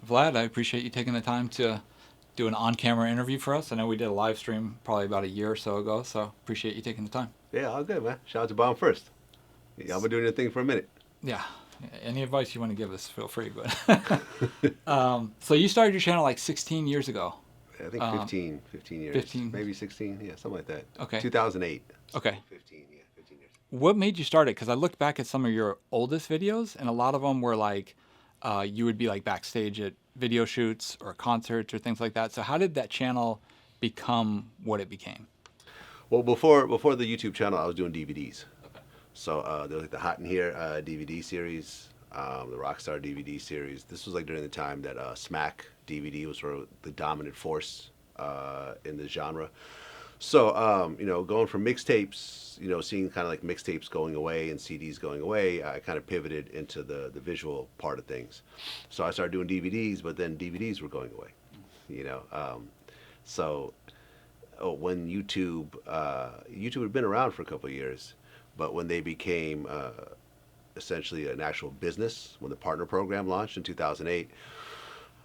Vlad, I appreciate you taking the time to do an on-camera interview for us. I know we did a live stream probably about a year or so ago, so appreciate you taking the time. Yeah, all good, man. Shout out to Bomb first. Yeah, I've been doing your thing for a minute. Yeah. Any advice you want to give us, feel free. But so you started your channel like 16 years ago. I think 15 years. 15. Maybe 16, yeah, something like that. Okay. 2008. Okay. 15 years. What made you start it? Because I looked back at some of your oldest videos, and a lot of them were like, you would be like backstage at video shoots or concerts or things like that. So how did that channel become what it became? Well, before the YouTube channel, I was doing DVDs. Okay. So there was like the Hot in Here DVD series, the Rockstar DVD series. This was like during the time that Smack DVD was sort of the dominant force in the genre. So, going from mixtapes, seeing kind of like mixtapes going away and CDs going away, I kind of pivoted into the visual part of things. So I started doing DVDs, but then DVDs were going away, So when YouTube had been around for a couple of years, but when they became essentially an actual business, when the partner program launched in 2008,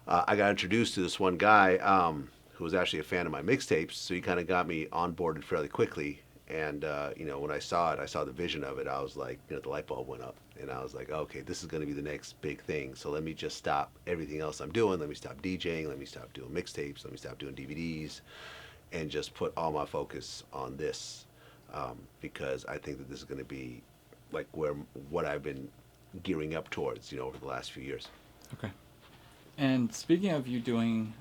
I got introduced to this one guy who was actually a fan of my mixtapes, so he kind of got me onboarded fairly quickly. And when I saw it, I saw the vision of it. I was like, the light bulb went up, and I was like, okay, this is going to be the next big thing. So let me just stop everything else I'm doing. Let me stop DJing. Let me stop doing mixtapes. Let me stop doing DVDs, and just put all my focus on this, because I think that this is going to be like what I've been gearing up towards, over the last few years. Okay. And speaking of you doing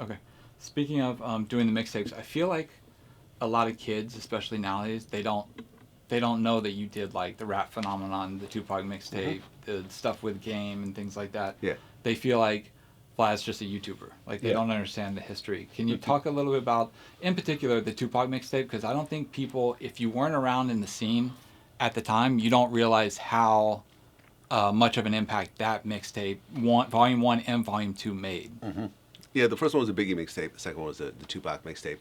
okay. Speaking of doing the mixtapes, I feel like a lot of kids, especially nowadays, they don't know that you did like the rap phenomenon, the Tupac mixtape, the stuff with Game and things like that. Yeah. They feel like Vlad's just a YouTuber. Like they don't understand the history. Can you talk a little bit about, in particular, the Tupac mixtape? Because I don't think people, if you weren't around in the scene at the time, you don't realize how much of an impact that mixtape, Volume 1 and Volume 2 made. Mm-hmm. Yeah, the first one was the Biggie mixtape. The second one was the Tupac mixtape.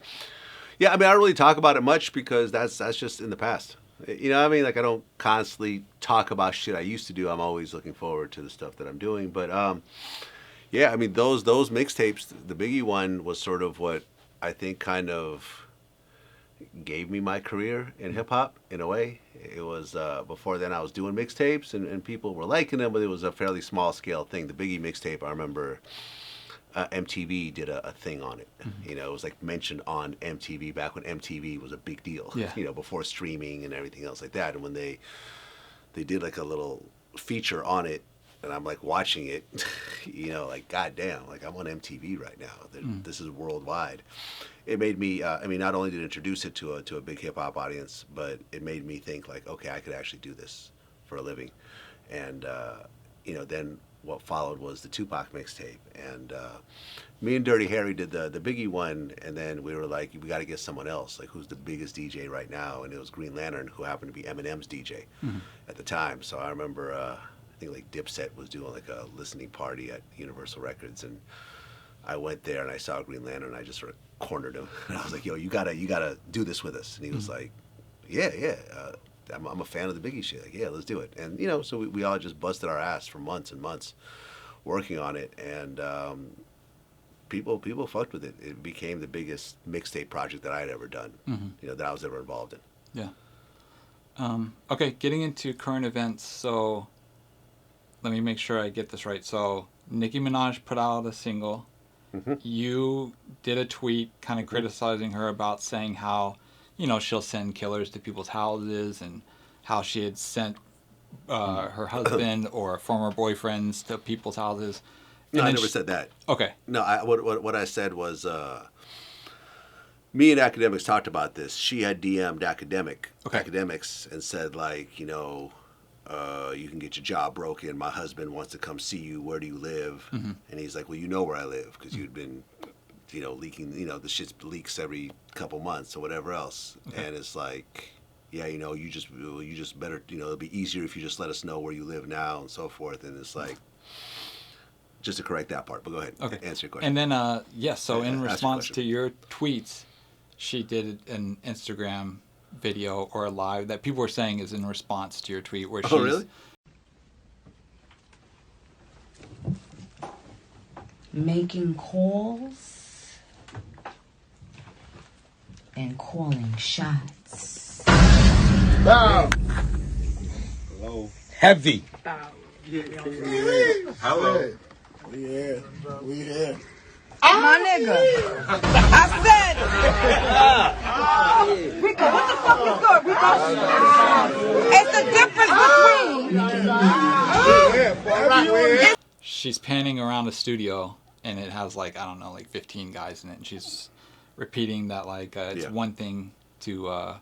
Yeah, I mean, I don't really talk about it much because that's just in the past. You know what I mean? Like, I don't constantly talk about shit I used to do. I'm always looking forward to the stuff that I'm doing. But, yeah, I mean, those mixtapes, the Biggie one was sort of what I think kind of gave me my career in hip-hop, in a way. It was, before then I was doing mixtapes, and people were liking them, but it was a fairly small-scale thing. The Biggie mixtape, I remember... MTV did a thing on it. Mm-hmm. It was like mentioned on MTV back when MTV was a big deal. Yeah. Before streaming and everything else like that. And when they did like a little feature on it, and I'm like watching it, like goddamn, like I'm on MTV right now. This is worldwide. It made me. I mean, not only did it introduce it to a big hip hop audience, but it made me think like, okay, I could actually do this for a living. And then. What followed was the Tupac mixtape, and me and Dirty Harry did the Biggie one, and then we were like, we got to get someone else, like who's the biggest DJ right now, and it was Green Lantern, who happened to be Eminem's DJ at the time. So I remember, I think like Dipset was doing like a listening party at Universal Records, and I went there and I saw Green Lantern, and I just sort of cornered him, and I was like, yo, you gotta do this with us, and he was like, yeah. I'm a fan of the Biggie shit. Like, yeah, let's do it. And, so we all just busted our ass for months and months working on it. And people fucked with it. It became the biggest mixtape project that I had ever done, that I was ever involved in. Yeah. Okay, getting into current events. So let me make sure I get this right. So Nicki Minaj put out a single. Mm-hmm. You did a tweet kind of criticizing her about saying how, she'll send killers to people's houses, and how she had sent her husband or former boyfriends to people's houses. No, I never said that. Okay. No, what I said was, me and Academics talked about this. She had DM'd Academics and said, like, you can get your job broken. My husband wants to come see you. Where do you live? Mm-hmm. And he's like, well, you know where I live, because you'd been... leaking, the shit leaks every couple months or whatever else. Okay. And it's like, yeah, you just better, it'll be easier if you just let us know where you live now and so forth. And it's like, just to correct that part, but go ahead. Okay. Answer your question. And then, so in response to your tweets, she did an Instagram video or a live that people were saying is in response to your tweet where she's... Oh, really? making calls and calling shots. Bow. Hello. Heavy. Hello. We here. We here. My nigga. I said it. Rico, what the fuck you got, Rico? It's the difference between... She's panning around the studio, and it has, like, I don't know, like 15 guys in it, and she's repeating that, like, it's one thing to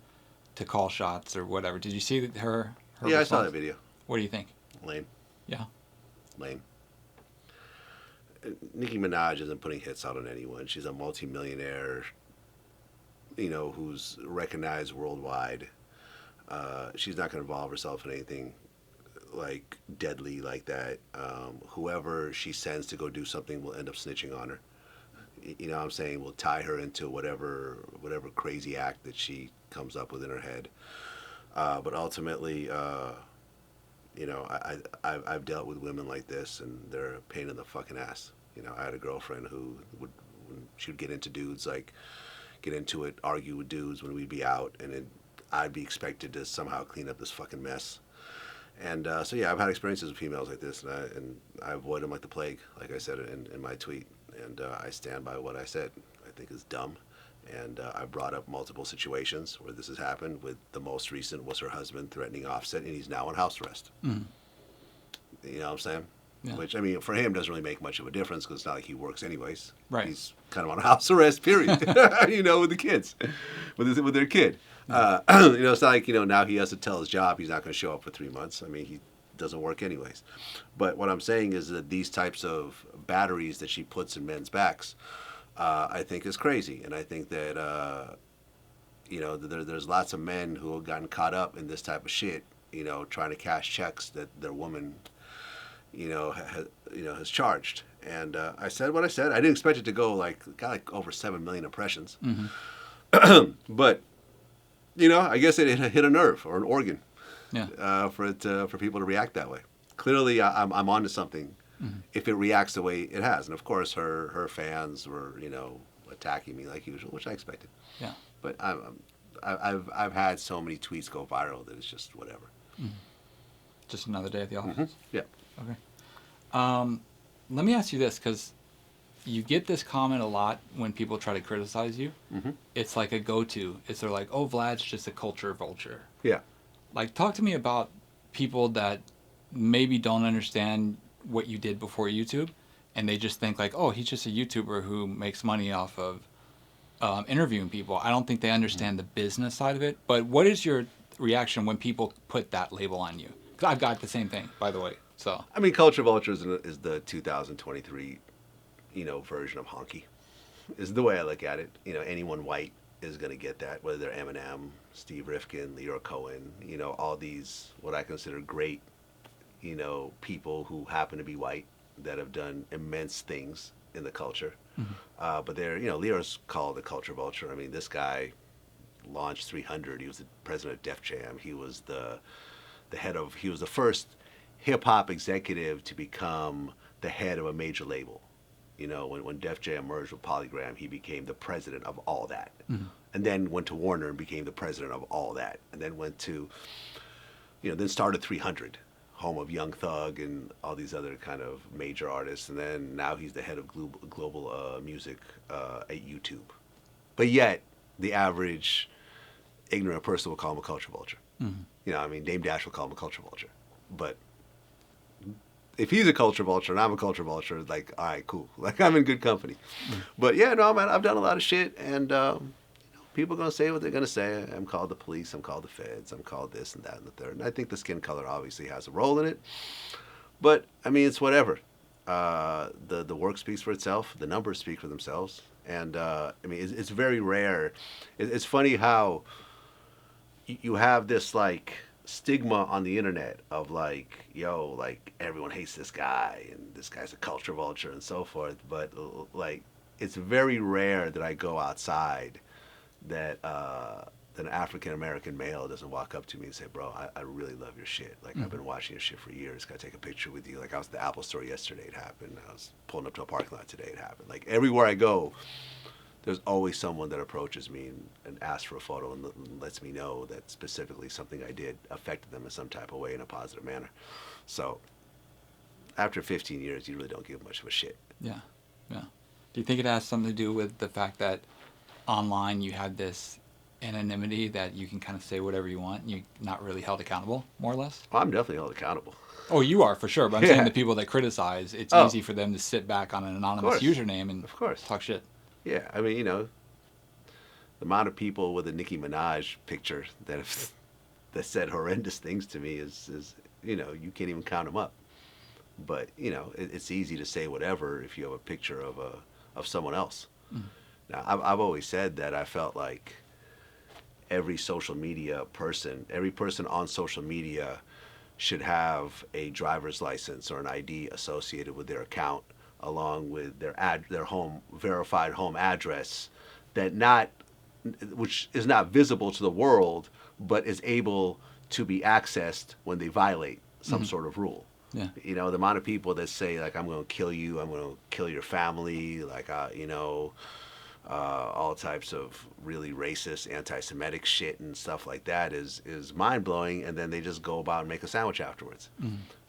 call shots or whatever. Did you see her Yeah, response? I saw that video. What do you think? Lame. Yeah. Lame. Nicki Minaj isn't putting hits out on anyone. She's a multimillionaire, you know, who's recognized worldwide. She's not going to involve herself in anything like deadly like that. Whoever she sends to go do something will end up snitching on her. You know what I'm saying? Will tie her into whatever crazy act that she comes up with in her head. But ultimately, you know, I've dealt with women like this, and they're a pain in the fucking ass. You know, I had a girlfriend who when she would get into dudes, like get into it, argue with dudes when we'd be out, and I'd be expected to somehow clean up this fucking mess. And so yeah, I've had experiences with females like this, and I avoid them like the plague, like I said in my tweet, and I stand by what I said. I think it's dumb. And I brought up multiple situations where this has happened. With the most recent was her husband threatening Offset, and he's now on house arrest. Mm. You know what I'm saying? Yeah. Which, I mean, for him doesn't really make much of a difference because it's not like he works anyways. Right. He's kind of on house arrest, period. You know, with the kids, with their kid. You know, it's not like, you know, now he has to tell his job he's not going to show up for 3 months. I mean, he doesn't work anyways. But what I'm saying is that these types of batteries that she puts in men's backs, I think is crazy. And I think that, you know, there's lots of men who have gotten caught up in this type of shit, you know, trying to cash checks that their woman, you know, has charged. And I said what I said. I didn't expect it to got like over 7 million impressions. Mm-hmm. But, you know, I guess it hit a nerve or an organ, for people to react that way. Clearly, I'm onto something. Mm-hmm. If it reacts the way it has. And of course her fans were, you know, attacking me like usual, which I expected. Yeah. But I've had so many tweets go viral that it's just whatever. Mm-hmm. Just another day at the office. Mm-hmm. Yeah. Okay. Let me ask you this, because you get this comment a lot when people try to criticize you. Mm-hmm. It's like a go-to. They're like, oh, Vlad's just a culture vulture. Yeah. Like, talk to me about people that maybe don't understand what you did before YouTube, and they just think like, oh, he's just a YouTuber who makes money off of interviewing people. I don't think they understand the business side of it. But what is your reaction when people put that label on you? Because I've got the same thing, by the way. So I mean, culture vulture is the 2023, you know, version of honky. Is the way I look at it. You know, anyone white is going to get that, whether they're Eminem, Steve Rifkin, Leroy Cohen, you know, all these what I consider great, you know, people who happen to be white that have done immense things in the culture. Mm-hmm. But they're, you know, Lero's called the culture vulture. I mean, this guy launched 300. He was the president of Def Jam. He was he was the first hip hop executive to become the head of a major label. You know, when Def Jam merged with Polygram, he became the president of all that. Mm-hmm. And then went to Warner and became the president of all that. And then went to, you know, then started 300. Home of Young Thug and all these other kind of major artists, and then now he's the head of global music at YouTube. But yet, the average ignorant person will call him a culture vulture. Mm-hmm. You know, I mean, Dame Dash will call him a culture vulture. But if he's a culture vulture and I'm a culture vulture, like, all right, cool. Like, I'm in good company. Mm-hmm. But yeah, no, man, I've done a lot of shit, and people are going to say what they're going to say. I'm called the police. I'm called the feds. I'm called this and that and the third. And I think the skin color obviously has a role in it. But, I mean, it's whatever. The work speaks for itself. The numbers speak for themselves. And, I mean, it's very rare. It's funny how you have this, like, stigma on the internet of, like, yo, like, everyone hates this guy. And this guy's a culture vulture and so forth. But, like, it's very rare that I go outside that an African American male doesn't walk up to me and say, bro, I really love your shit. Like, I've been watching your shit for years. Can I take a picture with you? Like, I was at the Apple store yesterday, it happened. I was pulling up to a parking lot today, it happened. Like, everywhere I go, there's always someone that approaches me and asks for a photo and lets me know that specifically something I did affected them in some type of way in a positive manner. So, after 15 years, you really don't give much of a shit. Yeah, yeah. Do you think it has something to do with the fact that online you have this anonymity that you can kind of say whatever you want and you're not really held accountable, more or less? Well, I'm definitely held accountable. Oh, you are, for sure. But I'm saying the people that criticize, it's easy for them to sit back on an anonymous username and talk shit. Yeah, I mean, the amount of people with a Nicki Minaj picture that said horrendous things to me is you can't even count them up. But, it's easy to say whatever if you have a picture of someone else. Now, I've always said that I felt like every person on social media should have a driver's license or an ID associated with their account, along with their verified home address, which is not visible to the world, but is able to be accessed when they violate some sort of rule. Yeah. The amount of people that say, like, I'm going to kill you, I'm going to kill your family, like, all types of really racist, anti-Semitic shit and stuff like that is mind-blowing, and then they just go about and make a sandwich afterwards.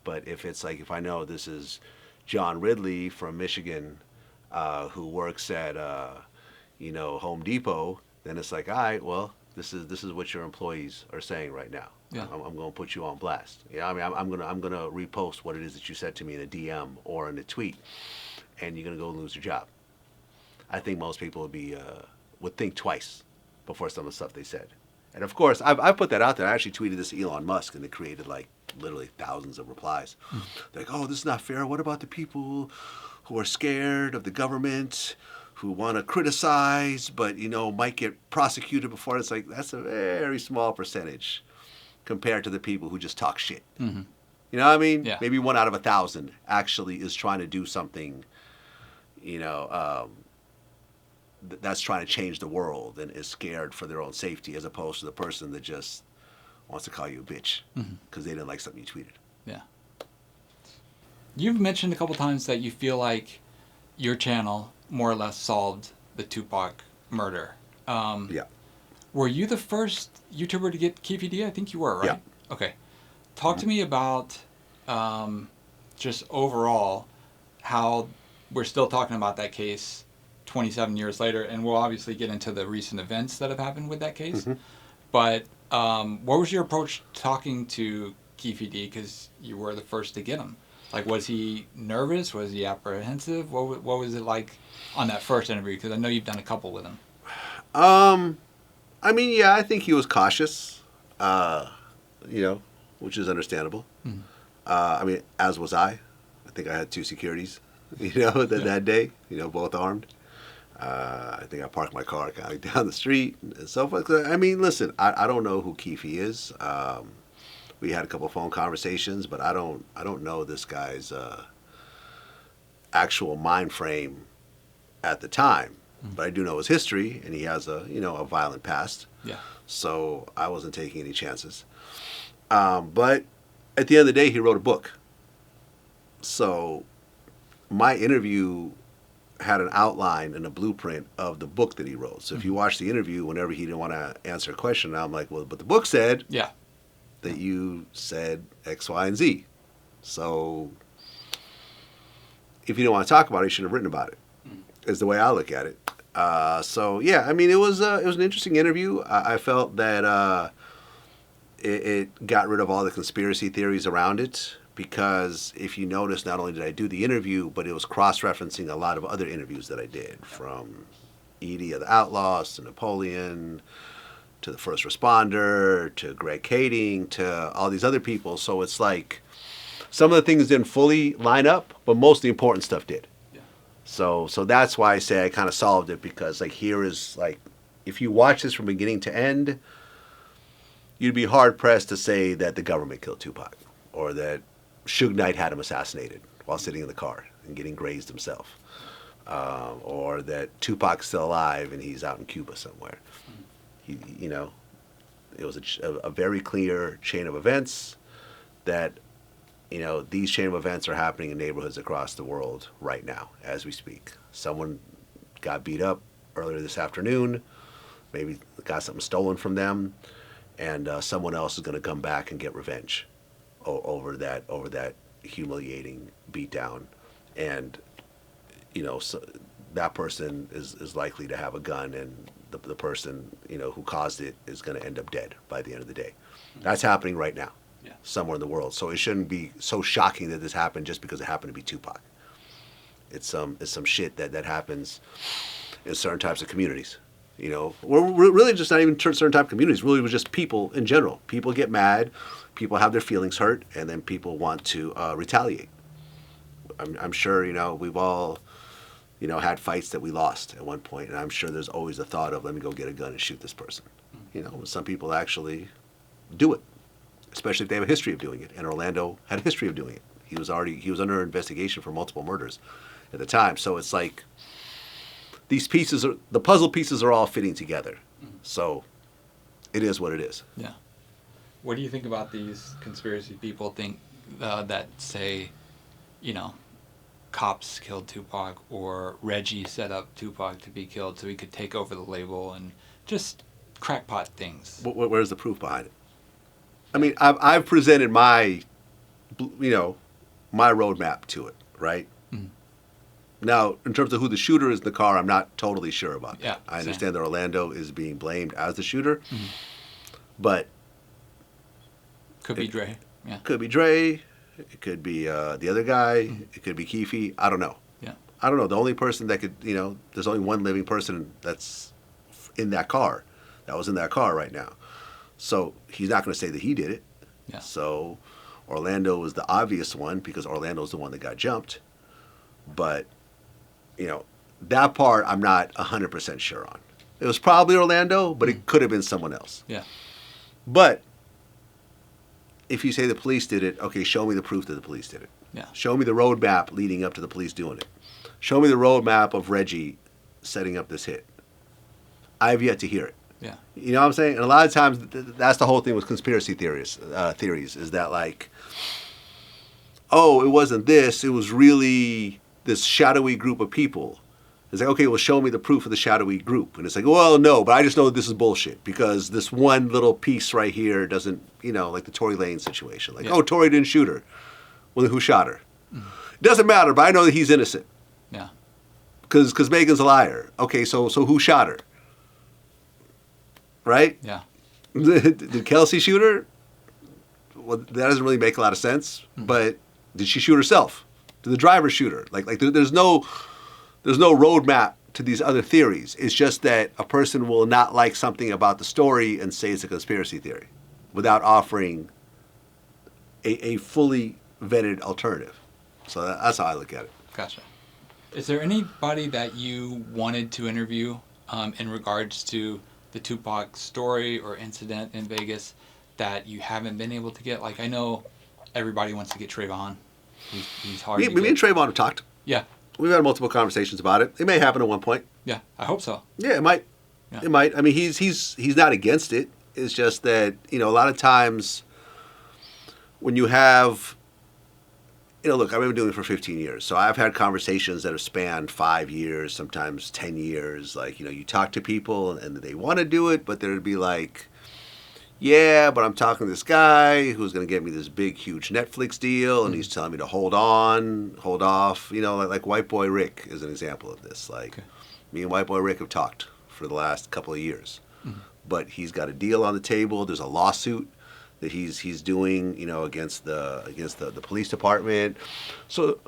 But if I know this is John Ridley from Michigan, who works at Home Depot, then it's like, all right, well, this is what your employees are saying right now. Yeah. I'm going to put you on blast. I mean, I'm gonna repost what it is that you said to me in a DM or in a tweet, and you're gonna go lose your job. I think most people would think twice before some of the stuff they said. And of course, I've put that out there. I actually tweeted this to Elon Musk, and it created like literally thousands of replies. They're like, oh, this is not fair. What about the people who are scared of the government, who want to criticize, but might get prosecuted before? It's like, that's a very small percentage compared to the people who just talk shit. You know what I mean? Yeah. Maybe 1 out of 1,000 actually is trying to do something, that's trying to change the world and is scared for their own safety, as opposed to the person that just wants to call you a bitch because they didn't like something you tweeted. Yeah. You've mentioned a couple times that you feel like your channel more or less solved the Tupac murder. Yeah. Were you the first YouTuber to get Keefe? I think you were, right? Yeah. Okay. Talk to me about just overall how we're still talking about that case 27 years later, and we'll obviously get into the recent events that have happened with that case. But what was your approach talking to Keefe? Because you were the first to get him. Like, was he nervous? Was he apprehensive? What was it like on that first interview? Because I know you've done a couple with him. I mean, yeah, I think he was cautious, which is understandable. I mean, as was I. I think I had 2 securities, that day, both armed. I think I parked my car kind of down the street and so forth. I mean, listen, I don't know who Keefe is. We had a couple phone conversations, but I don't know this guy's actual mind frame at the time. But I do know his history, and he has a violent past. Yeah. So I wasn't taking any chances. But at the end of the day, he wrote a book. So my interview had an outline and a blueprint of the book that he wrote. So if you watch the interview, whenever he didn't want to answer a question, I'm like, well, but the book said that you said X, Y, and Z. So if you don't want to talk about it, you should have written about it, is the way I look at it. So, yeah, I mean, it was an interesting interview. I felt that it got rid of all the conspiracy theories around it, because if you notice, not only did I do the interview, but it was cross-referencing a lot of other interviews that I did, from Edie of the Outlaws to Napoleon to the First Responder to Greg Kading to all these other people. So it's like some of the things didn't fully line up, but most of the important stuff did. Yeah. So that's why I say I kind of solved it, because like here is like, if you watch this from beginning to end, you'd be hard-pressed to say that the government killed Tupac, or that Suge Knight had him assassinated while sitting in the car and getting grazed himself, or that Tupac's still alive and he's out in Cuba somewhere. It was a very clear chain of events that, these chain of events are happening in neighborhoods across the world right now as we speak. Someone got beat up earlier this afternoon, maybe got something stolen from them, and someone else is going to come back and get revenge over that humiliating beatdown. And, so that person is likely to have a gun, and the person, who caused it is going to end up dead by the end of the day. That's happening right now, somewhere in the world. So it shouldn't be so shocking that this happened just because it happened to be Tupac. It's some shit that happens in certain types of communities. We're really just not even certain type of communities. Really, it was just people in general. People get mad, people have their feelings hurt, and then people want to retaliate. I'm sure we've all had fights that we lost at one point, and I'm sure there's always the thought of, let me go get a gun and shoot this person. Some people actually do it, especially if they have a history of doing it. And Orlando had a history of doing it. He was under investigation for multiple murders at the time. So it's like the puzzle pieces are all fitting together. So it is what it is. Yeah. What do you think about these conspiracy people that say, cops killed Tupac, or Reggie set up Tupac to be killed so he could take over the label, and just crackpot things? Where's the proof behind it? I mean, I've presented my roadmap to it, right? Mm-hmm. Now, in terms of who the shooter is in the car, I'm not totally sure about that. I understand that Orlando is being blamed as the shooter, but could be Dre. Yeah. Could be Dre. It could be the other guy. It could be Keefe. I don't know. Yeah. I don't know. The only person that could, there's only one living person that's in that car, that was in that car right now. So he's not going to say that he did it. Yeah. So Orlando was the obvious one because Orlando's the one that got jumped. But, that part I'm not 100% sure on. It was probably Orlando, but it could have been someone else. Yeah. But if you say the police did it, okay, show me the proof that the police did it. Yeah. Show me the roadmap leading up to the police doing it. Show me the roadmap of Reggie setting up this hit. I've yet to hear it. Yeah. You know what I'm saying? And a lot of times, that's the whole thing with conspiracy theories is that like, oh, it wasn't this, it was really this shadowy group of people. It's like, okay, well, show me the proof of the shadowy group. And it's like, well, no, but I just know that this is bullshit because this one little piece right here doesn't, like the Tory Lane situation. Like, oh, Tory didn't shoot her. Well, then who shot her? It doesn't matter, but I know that he's innocent. Yeah. Because Megan's a liar. Okay, so who shot her? Right? Yeah. Did Kelsey shoot her? Well, that doesn't really make a lot of sense. But did she shoot herself? Did the driver shoot her? Like there's no roadmap to these other theories. It's just that a person will not like something about the story and say it's a conspiracy theory without offering a fully vetted alternative. So that's how I look at it. Gotcha. Is there anybody that you wanted to interview in regards to the Tupac story or incident in Vegas that you haven't been able to get? Like, I know everybody wants to get Trayvon. He's hard to get. Me and Trayvon have talked. Yeah. We've had multiple conversations about it. It may happen at one point. Yeah, I hope so. Yeah, it might. Yeah. It might. I mean, he's not against it. It's just that, a lot of times when you have, look, I've been doing it for 15 years. So I've had conversations that have spanned 5 years, sometimes 10 years. Like, you talk to people and they want to do it, but there'd be like, yeah, but I'm talking to this guy who's going to get me this big, huge Netflix deal, and he's telling me to hold off. Like White Boy Rick is an example of this. Like, me and White Boy Rick have talked for the last couple of years, but he's got a deal on the table. There's a lawsuit that he's doing, against the police department. So,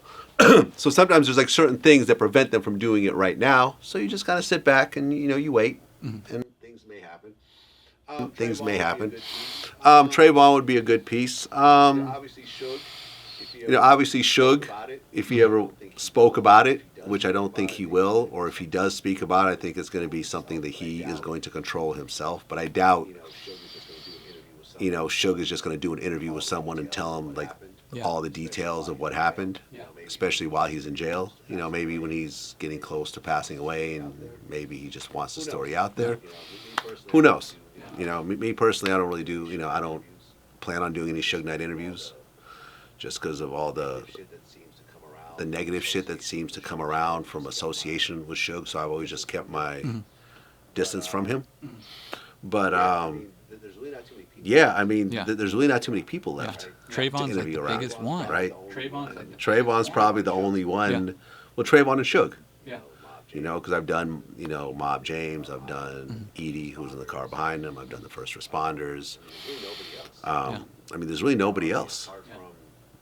so sometimes there's like certain things that prevent them from doing it right now. So you just kind of sit back and you wait, and things may happen. Trayvon would be a good piece. Obviously Suge, if he ever spoke about it, which I don't think he will, or if he does speak about it, I think it's going to be something that he is going to control himself. But I doubt, Suge is just going to do an interview with someone and tell him like all the details of what happened, especially while he's in jail. Maybe when he's getting close to passing away, and maybe he just wants the story out there. Who knows? You know, me personally, I don't really do. You know, I don't plan on doing any Suge Knight interviews, just because of all the negative shit that seems to come around from association with Suge. So I've always just kept my distance from him. But yeah, I mean, there's really not too many people left. Trayvon's like the around, biggest one, right? Trayvon's probably the only one. Well, Trayvon and Suge. Yeah. You know, because I've done, you know, Mob James, I've done Edie, who was in the car behind him, I've done the first responders. I mean, there's really nobody else.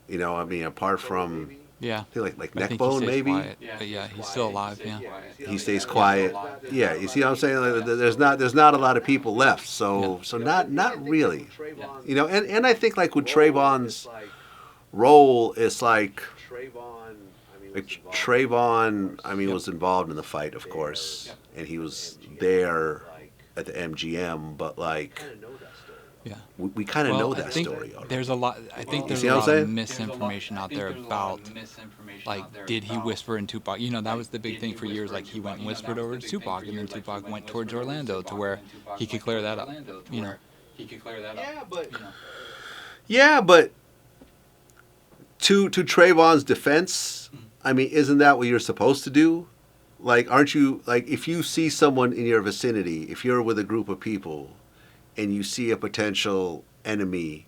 You know, I mean, apart from, I think like Neckbone, maybe. Quiet. But yeah, he's still alive. Yeah. He stays quiet. Yeah, you see what I'm saying? Like, there's not a lot of people left. So not really. You know, and I think like with Trayvon's role, it's like Trayvon, I mean, was involved in the fight, of course, and he was there at the MGM, but like, we kind of know that story already. There's a lot. I think there's a lot of misinformation out there about, like, did he whisper in Tupac? You know, that was the big thing for years. Like, he went and whispered over to Tupac, and then Tupac went towards Orlando to where he could clear that up. You know. Yeah, but to Trayvon's defense, I mean, isn't that what you're supposed to do? Like, aren't you, like, if you see someone in your vicinity, if you're with a group of people and you see a potential enemy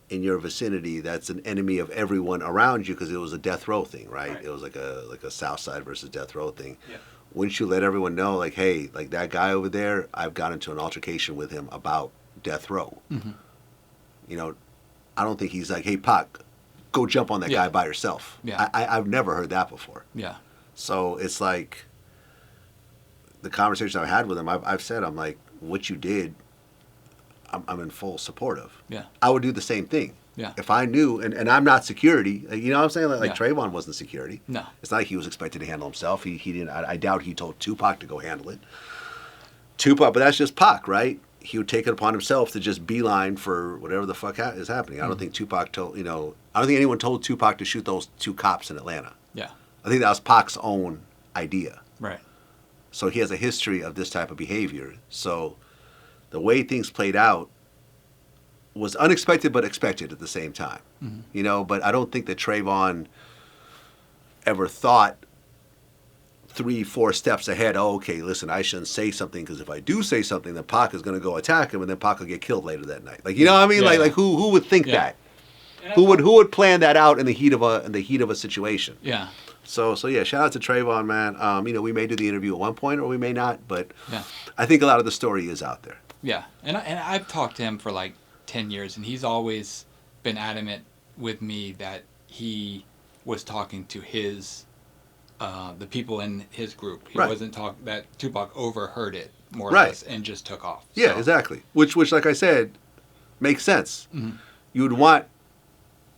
in your vicinity that's an enemy of everyone around you, because it was a death row thing, right? It was like a South Side versus death row thing. Yeah. Wouldn't you let everyone know, like, hey, like that guy over there, I've got into an altercation with him about death row. You know, I don't think he's like, hey, Pac, go jump on that guy by yourself. I've never heard that before. So it's like the conversation I've had with him, I've said, I'm like, what you did, I'm in full support of. I would do the same thing. If I knew, and I'm not security, you know what I'm saying? Like Trayvon wasn't security. No. It's not like he was expected to handle himself. He didn't, I doubt he told Tupac to go handle it. Tupac, but that's just Pac, right? He would take it upon himself to just beeline for whatever the fuck is happening. I don't think Tupac told, you know, I don't think anyone told Tupac to shoot those 2 cops in Atlanta. I think that was Pac's own idea. Right. So he has a history of this type of behavior. So the way things played out was unexpected but expected at the same time. You know, but I don't think that Trayvon ever thought 3-4 steps ahead. Oh, okay, listen, I shouldn't say something because if I do say something, then Pac is going to go attack him, and then Pac will get killed later that night. Like, you know what I mean? Like who would think that? Who would plan that out in the heat of a situation? So yeah, shout out to Trayvon, man. You know, we may do the interview at one point, or we may not, but I think a lot of the story is out there. Yeah, and I've talked to him for like 10 years, and he's always been adamant with me that he was talking to his the people in his group. He wasn't talking, that Tupac overheard it more or less and just took off. Yeah, exactly. Which like I said, makes sense. You would want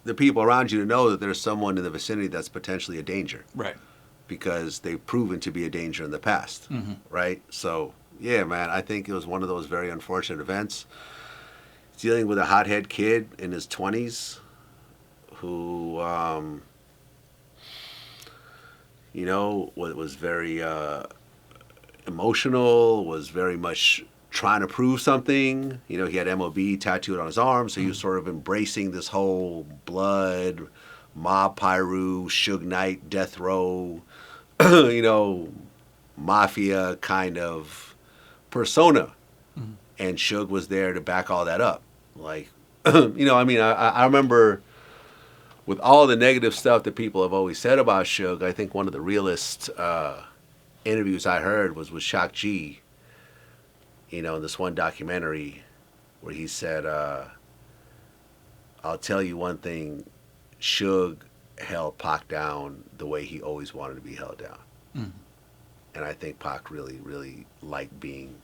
the people around you to know that there's someone in the vicinity that's potentially a danger. Right. Because they've proven to be a danger in the past. Right? So, yeah, man, I think it was one of those very unfortunate events. Dealing with a hothead kid in his 20s who, you know, was very emotional, was very much trying to prove something. You know, he had MOB tattooed on his arm, so he was sort of embracing this whole blood, mob pyru, Suge Knight, death row, you know, mafia kind of persona. And Suge was there to back all that up. Like, you know, I mean, I remember with all the negative stuff that people have always said about Suge, I think one of the realest interviews I heard was with Shock G, you know, in this one documentary where he said, I'll tell you one thing, Suge held Pac down the way he always wanted to be held down. And I think Pac really, really liked being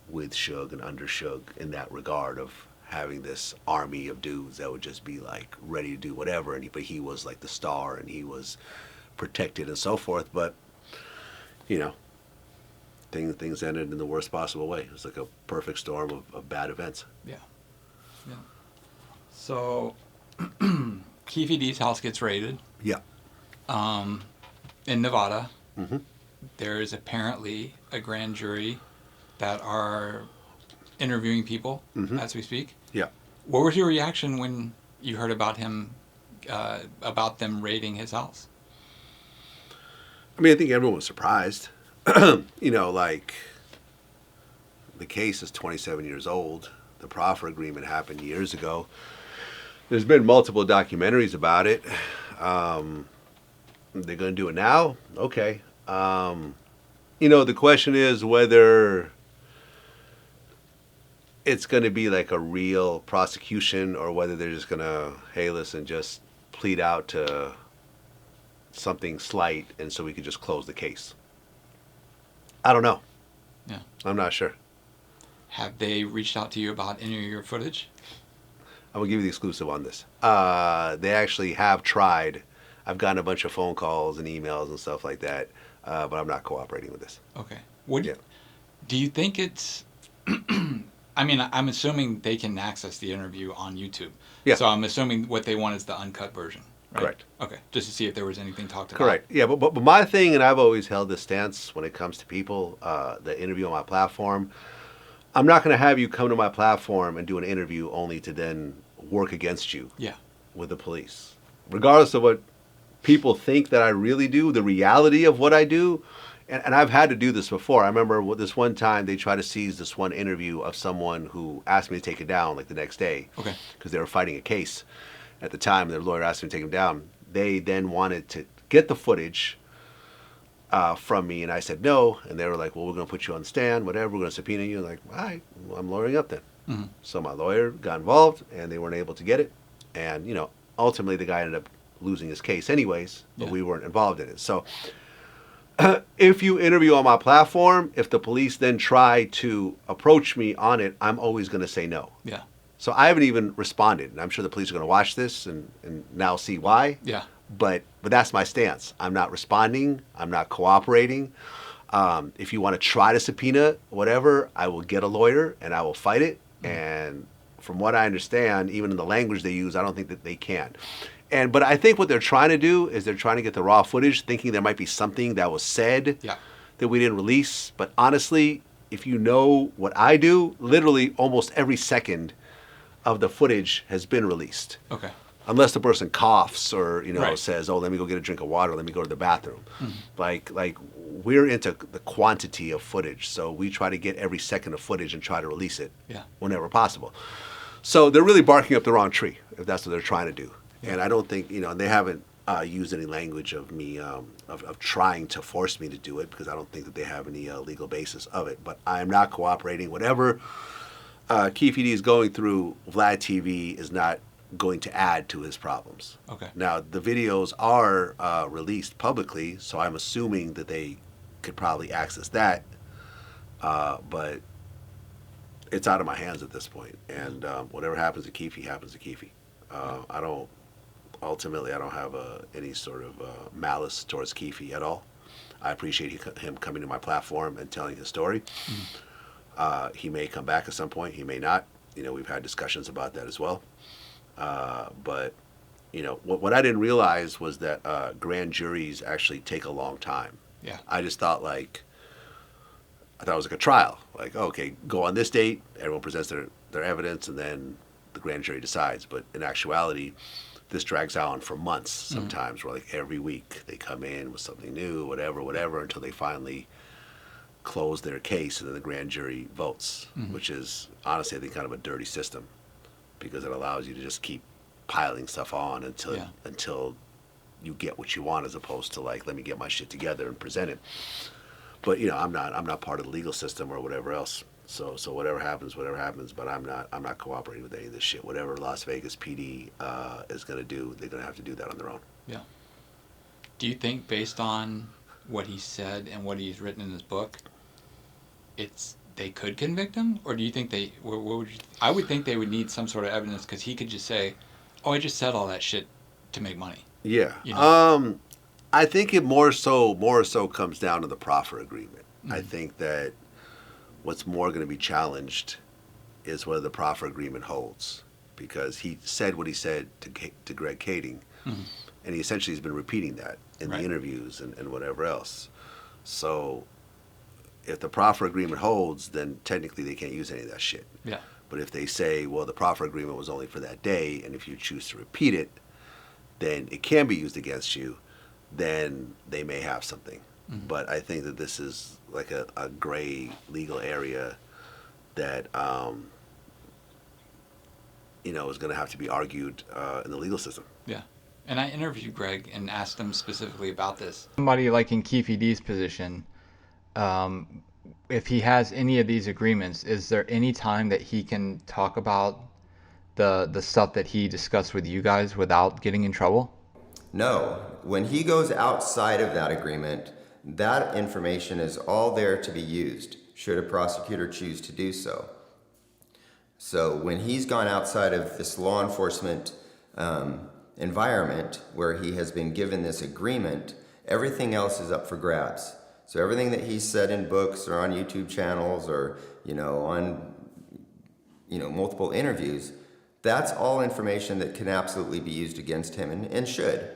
with Suge and under Suge in that regard of having this army of dudes that would just be like ready to do whatever, but he was like the star and he was protected and so forth. But, you know, things ended in the worst possible way. It was like a perfect storm of bad events. Yeah. So Keefe D's house gets raided. Yeah. In Nevada. There is apparently a grand jury that are interviewing people as we speak. Yeah. What was your reaction when you heard about him, about them raiding his house? I mean, I think everyone was surprised. You know, like, the case is 27 years old. The proffer agreement happened years ago. There's been multiple documentaries about it. They're going to do it now? Okay. You know, the question is whether it's going to be like a real prosecution or whether they're just going to, hey, listen, just plead out to something slight and so we could just close the case. I don't know. Yeah. I'm not sure. Have they reached out to you about any of your footage? I'm going to give you the exclusive on this. They actually have tried. I've gotten a bunch of phone calls and emails and stuff like that, but I'm not cooperating with this. Okay. Do you think it's... I mean, I'm assuming they can access the interview on YouTube. Yeah. So I'm assuming what they want is the uncut version, right? Correct. Okay. Just to see if there was anything talked about. Correct. Yeah, but my thing, and I've always held this stance when it comes to people that interview on my platform, I'm not going to have you come to my platform and do an interview only to then work against you with the police. Regardless of what people think that I really do, the reality of what I do, and I've had to do this before. I remember this one time they tried to seize this one interview of someone who asked me to take it down like the next day. Okay. Because they were fighting a case at the time. Their lawyer asked me to take him down. They then wanted to get the footage from me, and I said no. And they were like, well, we're going to put you on the stand, whatever. We're going to subpoena you. Like, all right, well, I'm lawyering up then. Mm-hmm. So my lawyer got involved, and they weren't able to get it. And, you know, ultimately the guy ended up losing his case anyways, but we weren't involved in it. So if you interview on my platform, if the police then try to approach me on it, I'm always going to say no. Yeah. So I haven't even responded, and I'm sure the police are going to watch this and now see why. Yeah. But that's my stance. I'm not responding. I'm not cooperating. If you want to try to subpoena whatever, I will get a lawyer and I will fight it. And from what I understand, even in the language they use, I don't think that they can. But I think what they're trying to do is they're trying to get the raw footage, thinking there might be something that was said that we didn't release. But honestly, if you know what I do, literally almost every second of the footage has been released. Okay. Unless the person coughs or, you know, Right. says, oh, let me go get a drink of water, let me go to the bathroom. Like we're into the quantity of footage. So we try to get every second of footage and try to release it whenever possible. So they're really barking up the wrong tree if that's what they're trying to do. And I don't think, you know, and they haven't used any language of me, of trying to force me to do it, because I don't think that they have any legal basis of it. But I am not cooperating. Whatever Keefe is going through, Vlad TV is not going to add to his problems. Okay. Now, the videos are released publicly, so I'm assuming that they could probably access that. But it's out of my hands at this point. And whatever happens to Keefe happens to Keefe. Ultimately, I don't have any sort of malice towards Keefe at all. I appreciate him coming to my platform and telling his story. He may come back at some point. He may not. You know, we've had discussions about that as well. But, you know, what I didn't realize was that grand juries actually take a long time. Yeah. I just thought I thought it was like a trial. Like, okay, go on this date, everyone presents their evidence, and then the grand jury decides. But in actuality, this drags on for months sometimes, where like every week they come in with something new, whatever, until they finally close their case, and then the grand jury votes, which is honestly, I think, kind of a dirty system, because it allows you to just keep piling stuff on until you get what you want, as opposed to like, let me get my shit together and present it. But you know, I'm not part of the legal system or whatever else. So whatever happens, but I'm not cooperating with any of this shit. Whatever Las Vegas PD is going to do, they're going to have to do that on their own. Yeah. Do you think, based on what he said and what he's written in his book, they could convict him? Or do you think I would think they would need some sort of evidence, because he could just say, oh, I just said all that shit to make money. Yeah. You know? I think it more so comes down to the proffer agreement. I think that what's more going to be challenged is whether the proffer agreement holds, because he said what he said to Greg Kading, and he essentially has been repeating that in the interviews and whatever else. So if the proffer agreement holds, then technically they can't use any of that shit. Yeah. But if they say, well, the proffer agreement was only for that day, and if you choose to repeat it, then it can be used against you, then they may have something. Mm-hmm. But I think that this is like a gray legal area that, is going to have to be argued in the legal system. Yeah. And I interviewed Greg and asked him specifically about this. Somebody like in Keefe D's position, if he has any of these agreements, is there any time that he can talk about the stuff that he discussed with you guys without getting in trouble? No. When he goes outside of that agreement, that information is all there to be used, should a prosecutor choose to do so. So when he's gone outside of this law enforcement environment where he has been given this agreement, everything else is up for grabs. So everything that he's said in books or on YouTube channels or, on, multiple interviews, that's all information that can absolutely be used against him and should.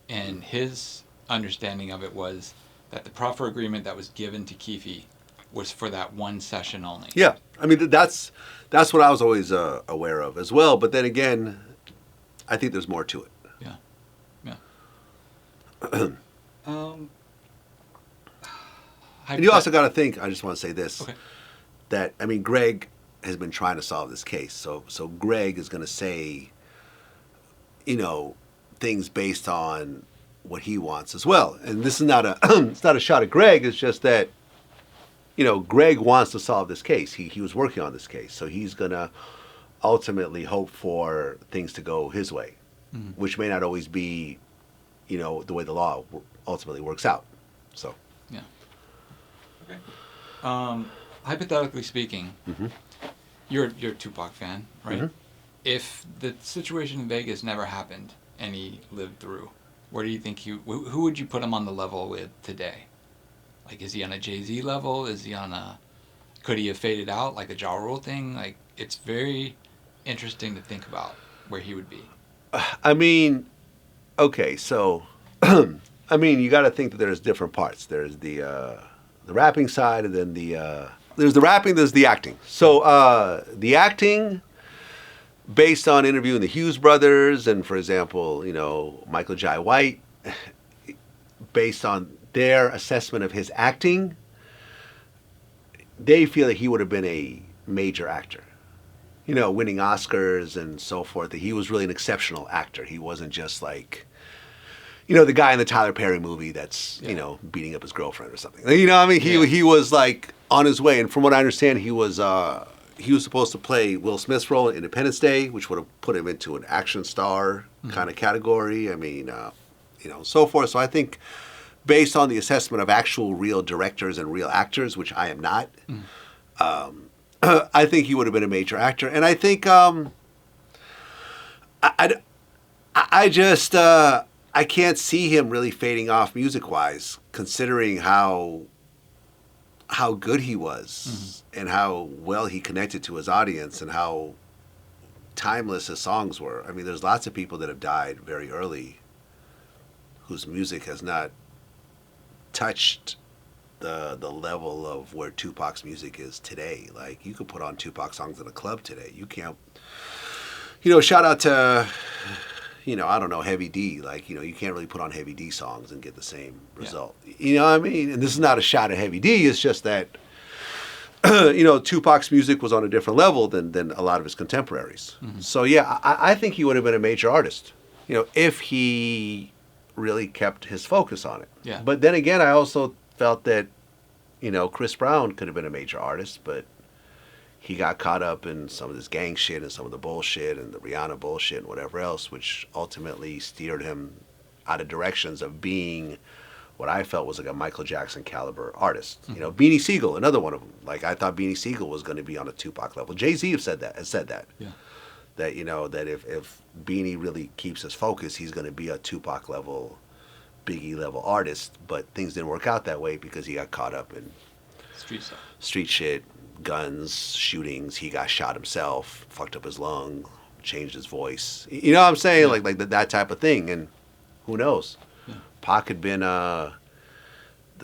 And his understanding of it was that the proffer agreement that was given to Keefe was for that one session only. Yeah. I mean, that's what I was always aware of as well. But then again, I think there's more to it. Yeah. And you also got to think, I just want to say this, okay, that, I mean, Greg has been trying to solve this case. So Greg is going to say, things based on what he wants as well. And this is not it's not a shot at Greg. It's just that, Greg wants to solve this case. He was working on this case. So he's going to ultimately hope for things to go his way, mm-hmm, which may not always be, the way the law ultimately works out. So. Yeah. Okay. Hypothetically speaking, mm-hmm, you're a Tupac fan, right? Mm-hmm. If the situation in Vegas never happened and he lived through, where do you think who would you put him on the level with today? Like, is he on a Jay-Z level? Is he could he have faded out like a Ja Rule thing? Like, it's very interesting to think about where he would be. I mean, okay, so, you got to think that there's different parts. There's the rapping side, and then there's the rapping, there's the acting. So the acting, based on interviewing the Hughes brothers and, for example, Michael Jai White, based on their assessment of his acting, they feel that he would have been a major actor. Winning Oscars and so forth, that he was really an exceptional actor. He wasn't just like, the guy in the Tyler Perry movie that's, beating up his girlfriend or something. He was like on his way. And from what I understand, he was supposed to play Will Smith's role in Independence Day, which would have put him into an action star, mm-hmm, kind of category. So forth. So I think based on the assessment of actual real directors and real actors, which I am not, mm-hmm, I think he would have been a major actor. And I think I can't see him really fading off music-wise, considering how good he was, mm-hmm, and how well he connected to his audience and how timeless his songs were. I mean, there's lots of people that have died very early whose music has not touched the level of where Tupac's music is today. Like, you could put on Tupac songs in a club today. You can't, shout out to, I don't know, Heavy D. Like, you can't really put on Heavy D songs and get the same result. Yeah. You know what I mean? And this is not a shot at Heavy D. It's just that, Tupac's music was on a different level than a lot of his contemporaries. Mm-hmm. So, yeah, I think he would have been a major artist, if he really kept his focus on it. Yeah. But then again, I also felt that, Chris Brown could have been a major artist, but he got caught up in some of this gang shit and some of the bullshit and the Rihanna bullshit and whatever else, which ultimately steered him out of directions of being what I felt was like a Michael Jackson caliber artist. Mm-hmm. Beanie Siegel, another one of them. Like, I thought Beanie Siegel was going to be on a Tupac level. Jay-Z has said that. Yeah. That, that if Beanie really keeps his focus, he's going to be a Tupac level, Biggie level artist. But things didn't work out that way because he got caught up in street shit, guns, shootings. He got shot himself, fucked up his lung, changed his voice. You know what I'm saying? Yeah. Like that type of thing. And who knows? Yeah. Pac had been,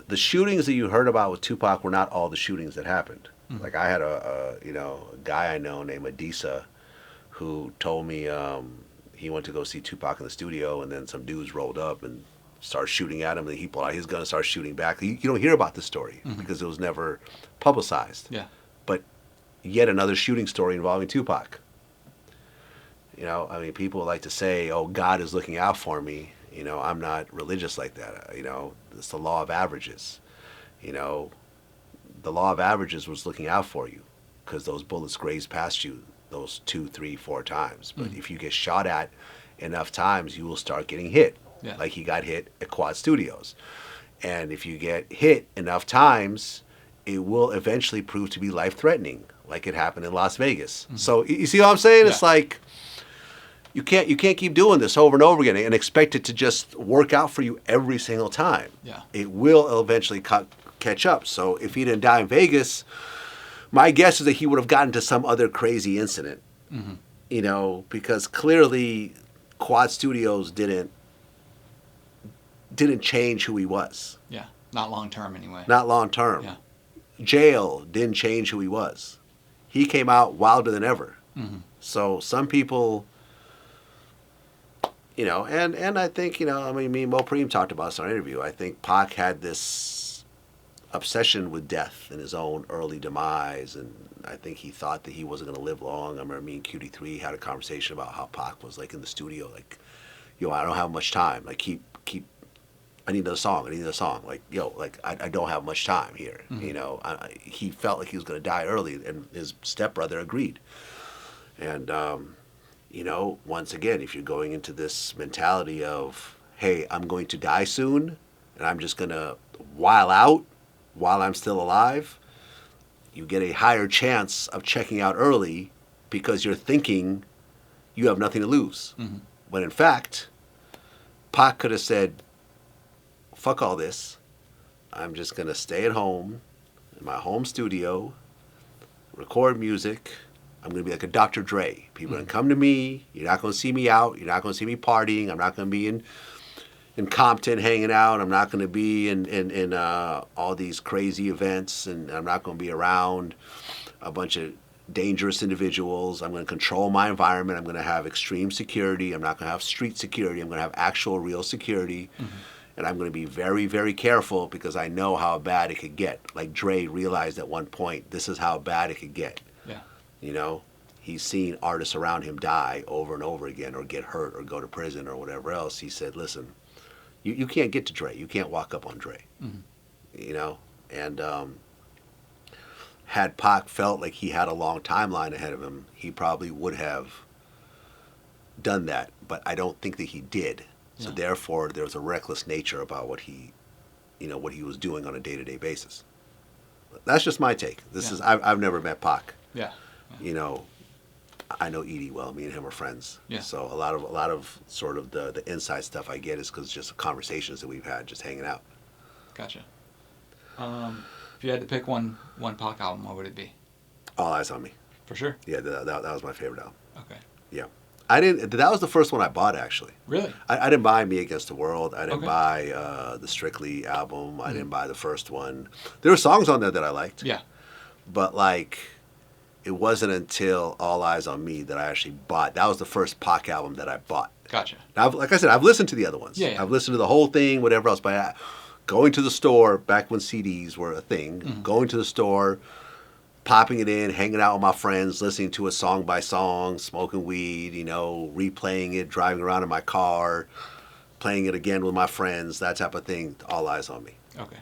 the shootings that you heard about with Tupac were not all the shootings that happened. Like I had a guy I know named Adisa who told me he went to go see Tupac in the studio, and then some dudes rolled up and started shooting at him, and he pulled out his gun and started shooting back. You don't hear about this story because it was never publicized. Yeah. But yet another shooting story involving Tupac. You know, I mean, people like to say, "Oh, God is looking out for me." You know, I'm not religious like that. You know, it's the law of averages. You know, the law of averages was looking out for you because those bullets grazed past you those 2, 3, 4 times. But if you get shot at enough times, you will start getting hit. Yeah. Like he got hit at Quad Studios. And if you get hit enough times, it will eventually prove to be life-threatening, like it happened in Las Vegas. So you see what I'm saying? Yeah. It's like you can't keep doing this over and over again and expect it to just work out for you every single time. Yeah. It will eventually catch up. So if he didn't die in Vegas, my guess is that he would have gotten to some other crazy incident. You know, because clearly Quad Studios didn't change who he was. Yeah. Not long term anyway. Not long term. Yeah. Jail didn't change who he was. He came out wilder than ever. So some people, you know, and I think, you know, I mean, me and Mo Preem talked about this in our interview. I think Pac had this obsession with death and his own early demise, and I think he thought that he wasn't going to live long. I remember me and QD3 had a conversation about how Pac was like in the studio, like, yo, I don't have much time. Like, keep. I need another song. Like, yo, like I don't have much time here. You know, he felt like he was going to die early, and his stepbrother agreed. And you know, once again, if you're going into this mentality of, hey, I'm going to die soon, and I'm just going to while out while I'm still alive, you get a higher chance of checking out early because you're thinking you have nothing to lose. When in fact, Pac could have said, fuck all this. I'm just going to stay at home in my home studio, record music. I'm going to be like a Dr. Dre. People are going to come to me. You're not going to see me out. You're not going to see me partying. I'm not going to be in Compton hanging out. I'm not going to be in all these crazy events, and I'm not going to be around a bunch of dangerous individuals. I'm going to control my environment. I'm going to have extreme security. I'm not going to have street security. I'm going to have actual real security. And I'm going to be very, very careful because I know how bad it could get. Like Dre realized at one point, this is how bad it could get. Yeah. You know, he's seen artists around him die over and over again, or get hurt, or go to prison, or whatever else. He said, listen, you can't get to Dre. You can't walk up on Dre. You know? And had Pac felt like he had a long timeline ahead of him, he probably would have done that. But I don't think that he did. So therefore, there was a reckless nature about what he was doing on a day-to-day basis. That's just my take. This is I've never met Pac. Yeah. You know, I know Edie well. Me and him are friends. Yeah. So a lot of sort of the inside stuff I get is because just conversations that we've had, just hanging out. Gotcha. If you had to pick one Pac album, what would it be? All Eyes on Me. For sure. Yeah, that was my favorite album. Okay. Yeah. That was the first one I bought, actually. Really? I didn't buy Me Against the World. I didn't Okay. buy the Strictly album. I didn't buy the first one. There were songs on there that I liked. Yeah. But, like, it wasn't until All Eyes on Me that I actually bought. That was the first Pac album that I bought. Gotcha. Now, like I said, I've listened to the other ones. Yeah. I've listened to the whole thing, whatever else. But going to the store, back when CDs were a thing, going to the store, popping it in, hanging out with my friends, listening to it song by song, smoking weed, you know, replaying it, driving around in my car, playing it again with my friends, that type of thing. All Eyes on Me. Okay.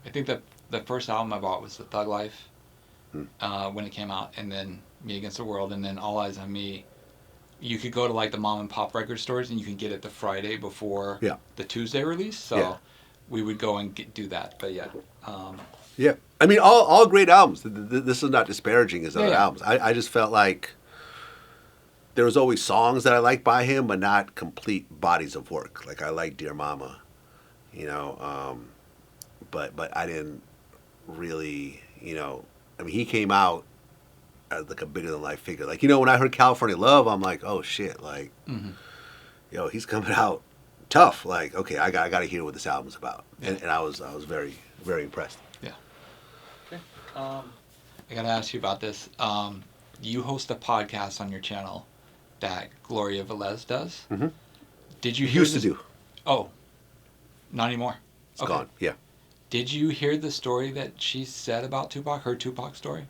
I think that the first album I bought was The Thug Life when it came out, and then Me Against the World, and then All Eyes on Me. You could go to like the mom and pop record stores and you can get it the Friday before the Tuesday release. So we would go and do that. But yeah. Yeah. I mean, all great albums. This is not disparaging his other albums. I just felt like there was always songs that I liked by him, but not complete bodies of work. Like I like Dear Mama, you know, but I didn't really, you know, I mean, he came out as like a bigger than life figure. Like, you know, when I heard California Love, I'm like, oh shit, like, yo, he's coming out tough. Like, okay, I got to hear what this album's about. And I was very, very impressed. Yeah. Okay. I gotta ask you about this. You host a podcast on your channel that Gloria Velez does. Mm-hmm. Did you Used to do. Oh, not anymore. It's gone. Yeah. Did you hear the story that she said about Tupac? Her Tupac story.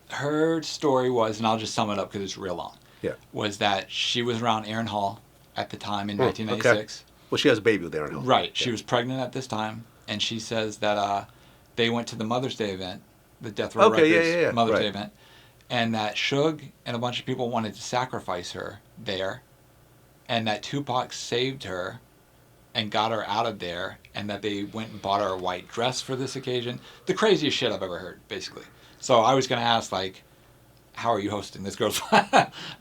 Her story was, and I'll just sum it up because it's real long. Yeah. Was that she was around Aaron Hall at the time in 1996. Okay. Well, she has a baby with Aaron Hall. Right. Yeah. She was pregnant at this time, and she says that they went to the Mother's Day event, the Death Row Records Mother's Day event, and that Suge and a bunch of people wanted to sacrifice her there, and that Tupac saved her and got her out of there, and that they went and bought her a white dress for this occasion. The craziest shit I've ever heard, basically. So I was going to ask, like, how are you hosting this girl's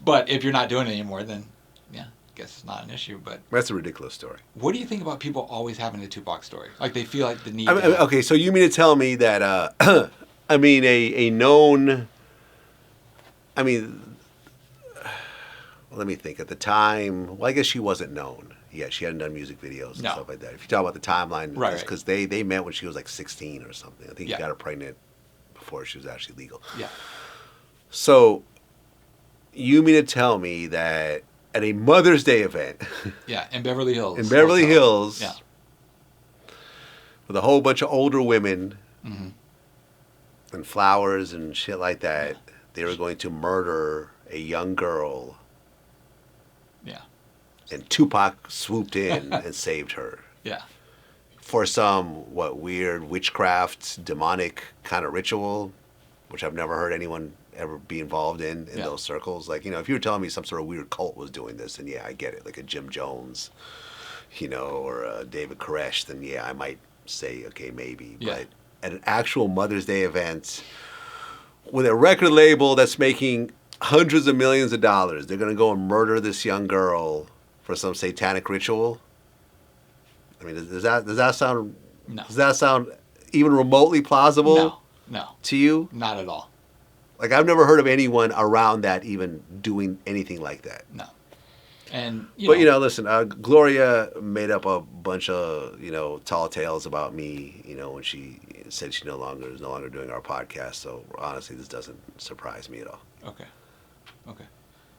But if you're not doing it anymore, then, yeah, I guess it's not an issue. But That's a ridiculous story. what do you think about people always having a Tupac story? Like, they feel like the need Okay, so you mean to tell me that, I mean, a known, I mean, let me think. At the time, well, I guess she wasn't known. Yeah, she hadn't done music videos and stuff like that. If you talk about the timeline, Right. because they met when she was like 16 or something. I think he Yeah. got her pregnant before she was actually legal. Yeah. So, you mean to tell me that at a Mother's Day event Yeah, in Beverly Hills. in Beverly Hills, Yeah. with a whole bunch of older women Mm-hmm. and flowers and shit like that, they were going to murder a young girl, Yeah. and Tupac swooped in and saved her Yeah. for some weird witchcraft, demonic kind of ritual, which I've never heard anyone ever be involved in those circles. Like, if you were telling me some sort of weird cult was doing this, then yeah, I get it. Like a Jim Jones, or a David Koresh, then yeah, I might say, okay, maybe. Yeah. But at an actual Mother's Day event with a record label that's making hundreds of millions of dollars, they're going to go and murder this young girl for some satanic ritual? I mean, does that sound... No. Does that sound even remotely plausible No. to you? Not at all. Like, I've never heard of anyone around that even doing anything like that. No. And, listen, Gloria made up a bunch of, tall tales about me, when she said she is no longer doing our podcast. So, honestly, this doesn't surprise me at all. Okay.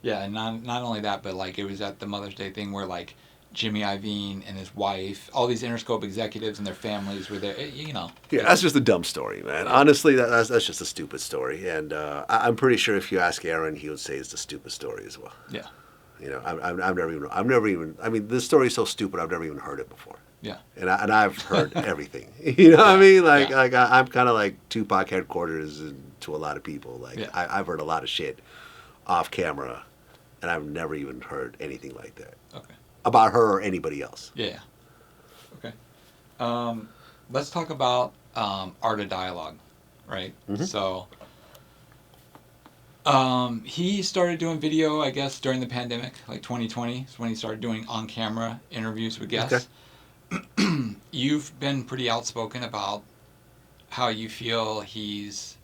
Yeah, and not only that, but, like, it was at the Mother's Day thing where, like, Jimmy Iovine and his wife, all these Interscope executives and their families were there, Yeah, that's just a dumb story, man. Yeah. Honestly, that's just a stupid story. And I'm pretty sure if you ask Aaron, he would say it's a stupid story as well. Yeah. I've never even, I mean, this story's so stupid, I've never even heard it before. Yeah. And I've heard everything. You know what I mean? Like, I'm kind of like Tupac headquarters to a lot of people. Like, I've heard a lot of shit off camera, and I've never even heard anything like that. Okay. About her or anybody else. Yeah. Okay. Let's talk about art of dialogue, right? Mm-hmm. So, he started doing video, I guess, during the pandemic, like 2020 is when he started doing on-camera interviews with guests. Okay. You've been pretty outspoken about how you feel he's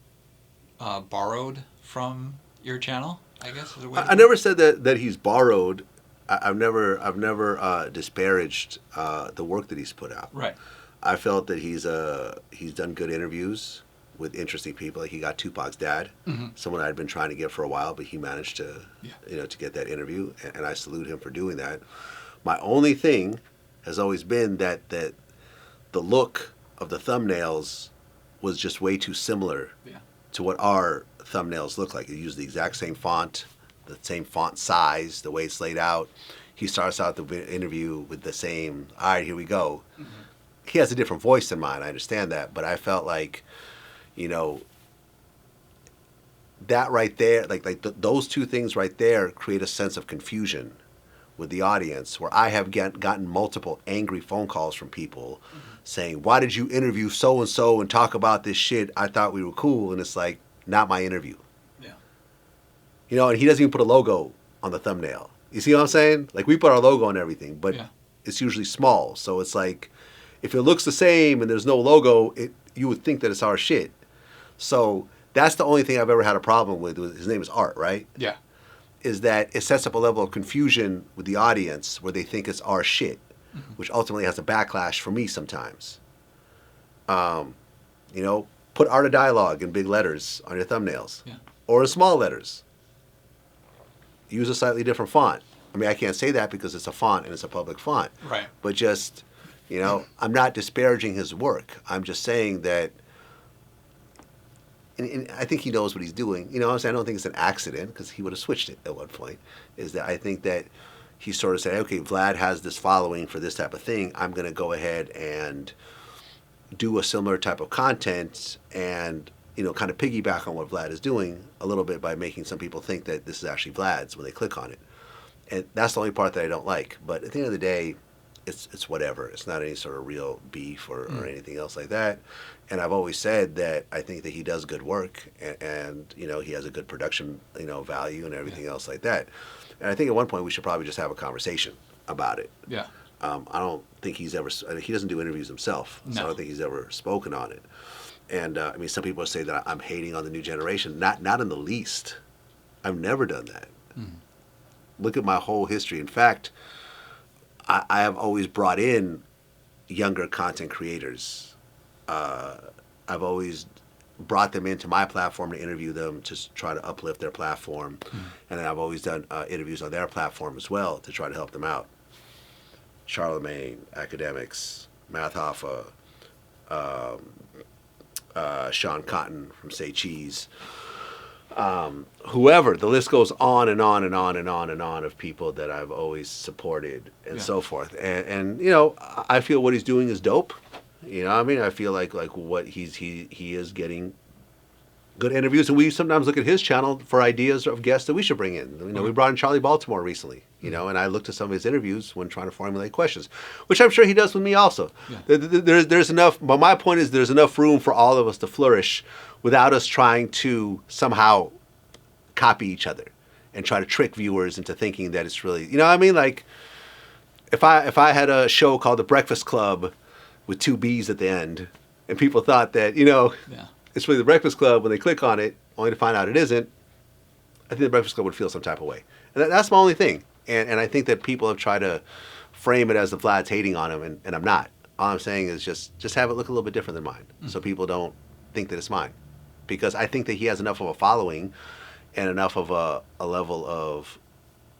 borrowed from your channel, I guess. Is a way I never said that he's borrowed. I've never disparaged the work that he's put out. Right. I felt that he's done good interviews with interesting people. Like, he got Tupac's dad, someone I'd been trying to get for a while, but he managed to to get that interview, and I salute him for doing that. My only thing has always been that the look of the thumbnails was just way too similar to what our thumbnails look like. He used the exact same font, the same font size, the way it's laid out. He starts out the interview with the same, all right, here we go. Mm-hmm. He has a different voice than mine, I understand that, but I felt like, that right there, those two things right there create a sense of confusion with the audience, where I have gotten multiple angry phone calls from people saying, why did you interview so-and-so and talk about this shit? I thought we were cool. And it's like, not my interview. Yeah. And he doesn't even put a logo on the thumbnail. You see what I'm saying? Like, we put our logo on everything, but it's usually small. So it's like, if it looks the same and there's no logo, you would think that it's our shit. So that's the only thing I've ever had a problem with. His name is Art, right? Yeah. Is that it sets up a level of confusion with the audience where they think it's our shit. which ultimately has a backlash for me sometimes. You know, put art of dialogue in big letters on your thumbnails, or in small letters. Use a slightly different font. I mean, I can't say that because it's a font and it's a public font. Right. But just, you know, I'm not disparaging his work. I'm just saying that, and I think he knows what he's doing. You know what I'm saying? I don't think it's an accident, because he would have switched it at one point. Is that I think that he sort of said, okay, Vlad has this following for this type of thing. I'm going to go ahead and do a similar type of content and, you know, kind of piggyback on what Vlad is doing a little bit by making some people think that this is actually Vlad's when they click on it. And that's the only part that I don't like. But at the end of the day, it's whatever. It's not any sort of real beef or anything else like that. And I've always said that I think that he does good work, and you know, he has a good production, you know, value and everything else like that. And I think at one point we should probably just have a conversation about it. Yeah. I don't think he doesn't do interviews himself, so I don't think he's ever spoken on it. And I mean, some people say that I'm hating on the new generation. Not in the least. I've never done that. Look at my whole history. In fact, I have always brought in younger content creators. I've always brought them into my platform to interview them, to try to uplift their platform. And then I've always done interviews on their platform as well to try to help them out. Charlemagne, Academics, Math Hoffa, Sean Cotton from Say Cheese, whoever, the list goes on and on and on and on and on of people that I've always supported and so forth. And you know, I feel what he's doing is dope. You know what I mean? I feel like what he is getting good interviews, and we sometimes look at his channel for ideas of guests that we should bring in. You know, we brought in Charlie Baltimore recently, you know, and I looked at some of his interviews when trying to formulate questions, which I'm sure he does with me also. There's enough, but my point is there's enough room for all of us to flourish without us trying to somehow copy each other and try to trick viewers into thinking that it's really, you know what I mean? Like, if I had a show called The Breakfast Club with 2 B's at the end, and people thought that, you know, it's really The Breakfast Club, when they click on it, only to find out it isn't, I think The Breakfast Club would feel some type of way. And that's my only thing. And I think that people have tried to frame it as the Vlad's hating on him, and I'm not. All I'm saying is just have it look a little bit different than mine, so people don't think that it's mine. Because I think that he has enough of a following and enough of a level of,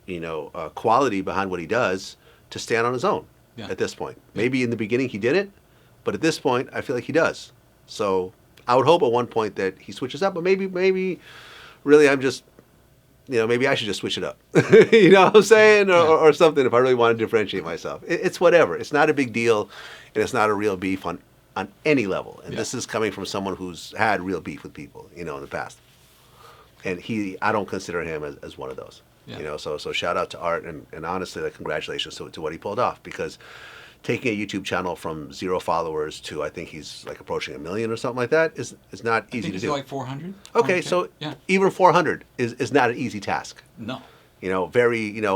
you know, quality behind what he does to stand on his own at this point. Maybe in the beginning he didn't, but at this point I feel like he does. So I would hope at one point that he switches up, but maybe really I'm just, you know, maybe I should just switch it up. You know what I'm saying? Or something, if I really want to differentiate myself. It's whatever. It's not a big deal, and it's not a real beef on any level. And this is coming from someone who's had real beef with people, you know, in the past. And I don't consider him as one of those. You know, so shout out to Art, and honestly, like, congratulations to what he pulled off, because taking a YouTube channel from 0 followers to, I think he's like approaching 1 million or something like that is not easy to do. Like 400. Okay, so even 400 is not an easy task. No. You know,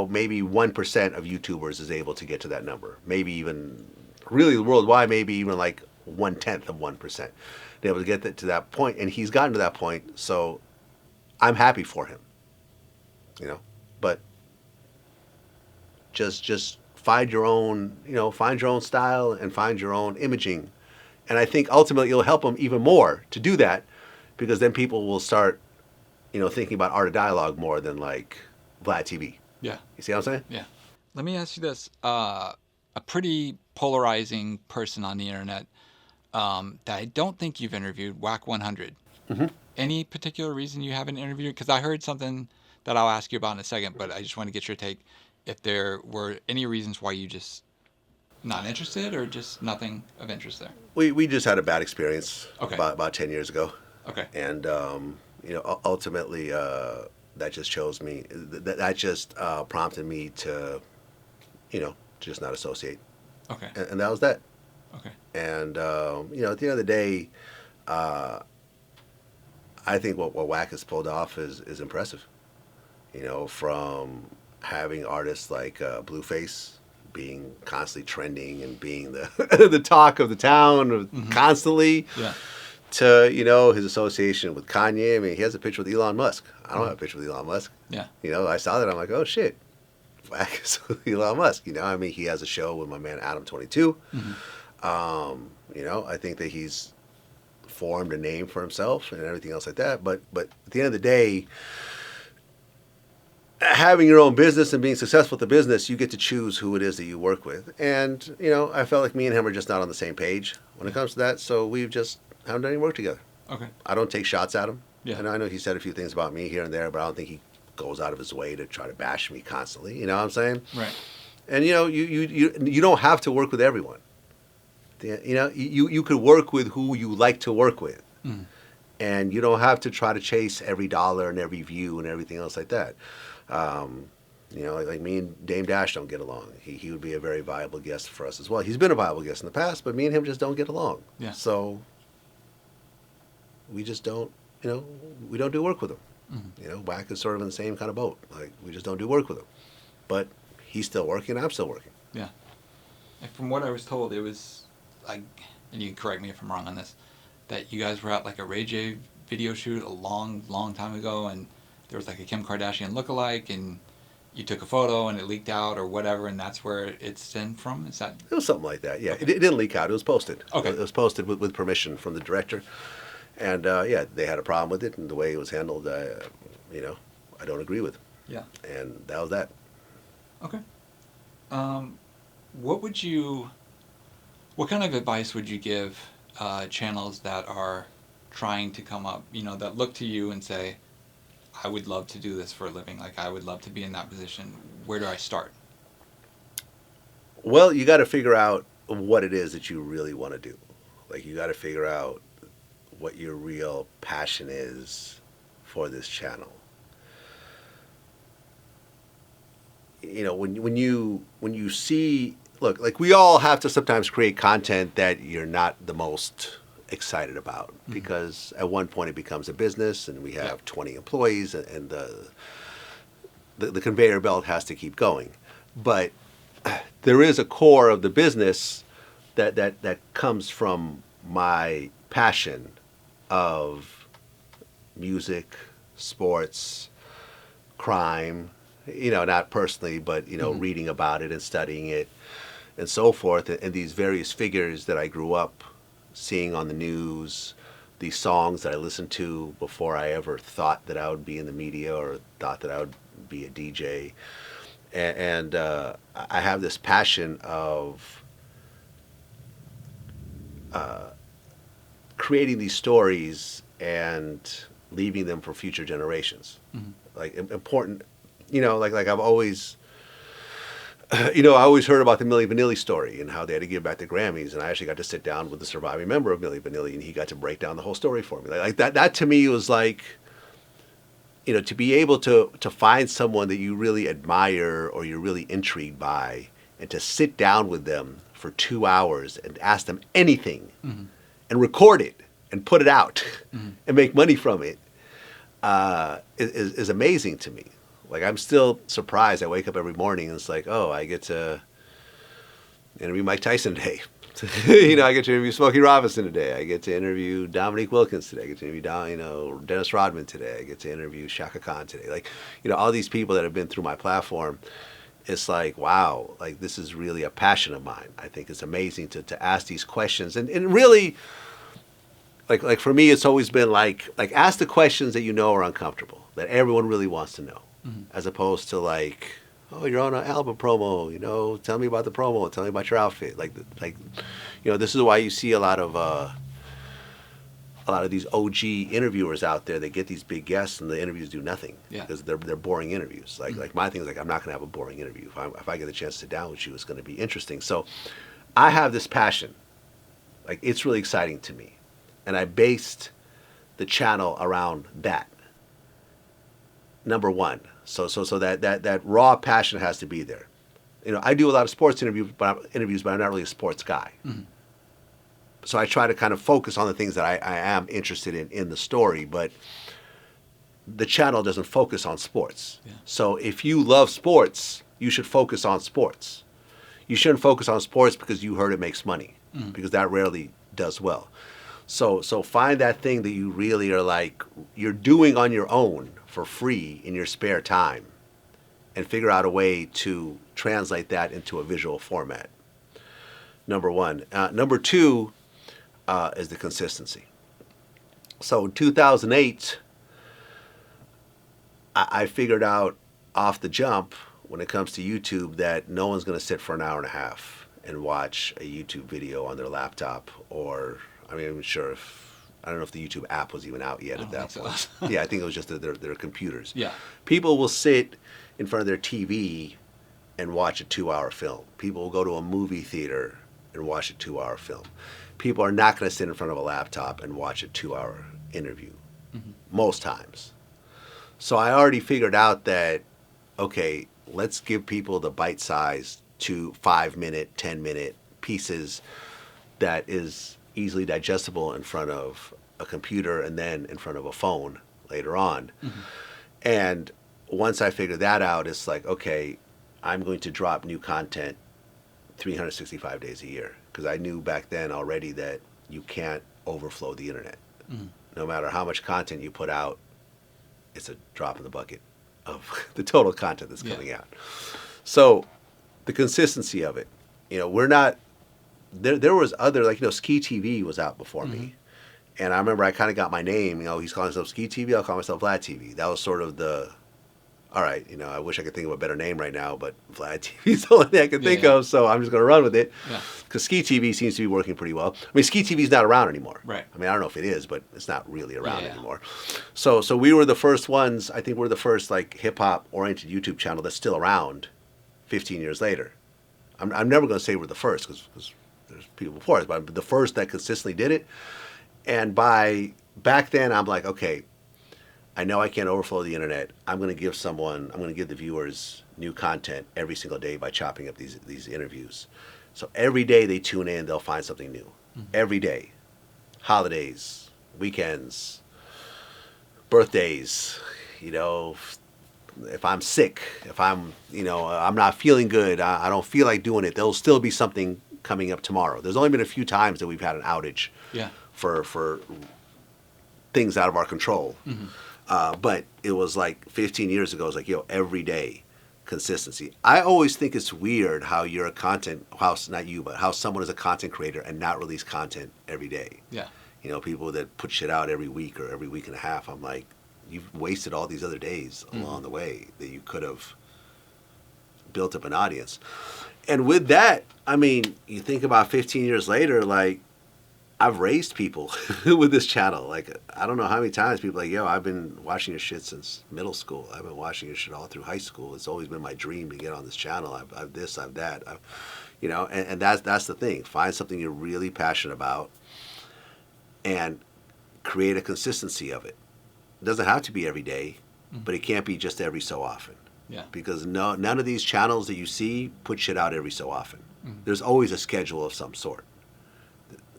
maybe 1% of YouTubers is able to get to that number. Maybe even, really worldwide, maybe even like 1/10 of 1%. Be able to get to that point, and he's gotten to that point. So I'm happy for him. You know, but just find your own, you know, find your own style and find your own imaging. And I think ultimately it'll help him even more to do that, because then people will start, you know, thinking about art of dialogue more than like Vlad TV. Yeah. You see what I'm saying? Yeah. Let me ask you this. A pretty polarizing person on the internet that I don't think you've interviewed, Whack 100. Any particular reason you haven't interviewed? Because I heard something that I'll ask you about in a second, but I just want to get your take. If there were any reasons why you just not interested, or just nothing of interest there? We just had a bad experience about 10 years ago. Okay. And, you know, ultimately that just chose me. That just prompted me to, you know, just not associate. Okay. And that was that. Okay. And, you know, at the end of the day, I think what Whack has pulled off is impressive. You know, from having artists like Blueface being constantly trending and being the the talk of the town constantly, to, you know, his association with Kanye. I mean, he has a picture with Elon Musk. I don't have a picture with Elon Musk. Yeah. You know, I saw that. I'm like, oh shit, Wack is Elon Musk. You know, I mean, he has a show with my man Adam 22. You know, I think that he's formed a name for himself and everything else like that. But at the end of the day, having your own business and being successful with the business, you get to choose who it is that you work with. And, you know, I felt like me and him are just not on the same page when it comes to that. So we've just haven't done any work together. Okay. I don't take shots at him. Yeah. And I know he said a few things about me here and there, but I don't think he goes out of his way to try to bash me constantly. You know what I'm saying? Right. And, you know, you don't have to work with everyone. You know, you could work with who you like to work with. And you don't have to try to chase every dollar and every view and everything else like that. You know, like me and Dame Dash don't get along. He would be a very viable guest for us as well. He's been a viable guest in the past, but me and him just don't get along. Yeah. So we just don't, you know, we don't do work with him. You know, Wack is sort of in the same kind of boat. Like, we just don't do work with him. But he's still working, I'm still working. Yeah. And from what I was told, it was like, and you can correct me if I'm wrong on this, that you guys were at like a Ray J video shoot a long, long time ago, and there was like a Kim Kardashian lookalike, and you took a photo and it leaked out or whatever, and that's where it stemmed from? Is that? It was something like that, yeah. Okay. It didn't leak out. It was posted. Okay. It was posted with permission from the director. And, yeah, they had a problem with it, and the way it was handled, you know, I don't agree with. Yeah. And that was that. Okay. What kind of advice would you give channels that are trying to come up, you know, that look to you and say, I would love to do this for a living, like I would love to be in that position. Where do I start? Well, you got to figure out what it is that you really want to do. Like, you got to figure out what your real passion is for this channel. You know, when you see, look, like, we all have to sometimes create content that you're not the most excited about, because at one point it becomes a business, and we have 20 employees, and the conveyor belt has to keep going. But there is a core of the business that comes from my passion of music, sports, crime, you know, not personally, but, you know, reading about it and studying it and so forth, and these various figures that I grew up seeing on the news, these songs that I listened to before I ever thought that I would be in the media or thought that I would be a DJ. And I have this passion of creating these stories and leaving them for future generations. Like, important, you know, like I've always, you know, I always heard about the Milli Vanilli story and how they had to give back the Grammys, and I actually got to sit down with the surviving member of Milli Vanilli, and he got to break down the whole story for me. Like that to me was like, you know, to be able to find someone that you really admire or you're really intrigued by, and to sit down with them for 2 hours and ask them anything, and record it and put it out and make money from it, is amazing to me. Like, I'm still surprised. I wake up every morning and it's like, oh, I get to interview Mike Tyson today. You know, I get to interview Smokey Robinson today. I get to interview Dominique Wilkins today. I get to interview, you know, Dennis Rodman today. I get to interview Shaka Khan today. Like, you know, all these people that have been through my platform. It's like, wow, like, this is really a passion of mine. I think it's amazing to ask these questions. And really, like for me, it's always been like ask the questions that you know are uncomfortable, that everyone really wants to know. As opposed to like, oh, you're on an album promo, you know, tell me about the promo, tell me about your outfit. Like, you know, this is why you see a lot of these OG interviewers out there that get these big guests and the interviews do nothing. Yeah. Because they're boring interviews. Like my thing is, like, I'm not going to have a boring interview. If I get the chance to sit down with you, it's going to be interesting. So I have this passion. Like, it's really exciting to me. And I based the channel around that. Number one. So that raw passion has to be there. You know, I do a lot of sports interviews, but I'm not really a sports guy. So I try to kind of focus on the things that I am interested in the story, but the channel doesn't focus on sports. Yeah. So if you love sports, you should focus on sports. You shouldn't focus on sports because you heard it makes money, because that rarely does well. So find that thing that you really are like, you're doing on your own for free in your spare time, and figure out a way to translate that into a visual format. Number one. Number two is the consistency. So in 2008, I figured out off the jump when it comes to YouTube that no one's going to sit for an hour and a half and watch a YouTube video on their laptop, or, I mean, I'm sure I don't know if the YouTube app was even out yet at that point. So. Yeah, I think it was just their computers. Yeah. People will sit in front of their TV and watch a 2-hour film. People will go to a movie theater and watch a 2-hour film. People are not going to sit in front of a laptop and watch a 2-hour interview, most times. So I already figured out that, okay, let's give people the bite-sized 5-minute, 10-minute pieces that is easily digestible in front of a computer and then in front of a phone later on. And once I figured that out, it's like, okay, I'm going to drop new content 365 days a year, because I knew back then already that you can't overflow the internet. No matter how much content you put out, it's a drop in the bucket of the total content that's coming out. So the consistency of it, we're not, there was other, like, Ski TV was out before me. And I remember I kind of got my name, he's calling himself Ski TV, I'll call myself Vlad TV. That was sort of the, all right, I wish I could think of a better name right now, but Vlad TV is the only thing I can think of, so I'm just going to run with it. Because Ski TV seems to be working pretty well. I mean, Ski TV is not around anymore. Right. I mean, I don't know if it is, but it's not really around anymore. So we were the first ones, I think we're the first, like, hip-hop oriented YouTube channel that's still around 15 years later. I'm never going to say we're the first, because there's people before us, but the first that consistently did it. And back then, I'm like, okay, I know I can't overflow the internet. I'm going to give the viewers new content every single day by chopping up these interviews. So every day they tune in, they'll find something new. Every day. Holidays, weekends, birthdays, if I'm sick, if I'm not feeling good, I don't feel like doing it, there'll still be something coming up tomorrow. There's only been a few times that we've had an outage for things out of our control. But it was like 15 years ago, it was like, every day, consistency. I always think it's weird how you're a how someone is a content creator and not release content every day. Yeah. People that put shit out every week or every week and a half, I'm like, you've wasted all these other days along the way that you could have built up an audience. And with that, I mean, you think about 15 years later, like, I've raised people with this channel. Like, I don't know how many times people are like, I've been watching your shit since middle school. I've been watching your shit all through high school. It's always been my dream to get on this channel. I've this, I've that. And that's the thing. Find something you're really passionate about and create a consistency of it. It doesn't have to be every day, but it can't be just every so often. Yeah. Because none of these channels that you see put shit out every so often. There's always a schedule of some sort.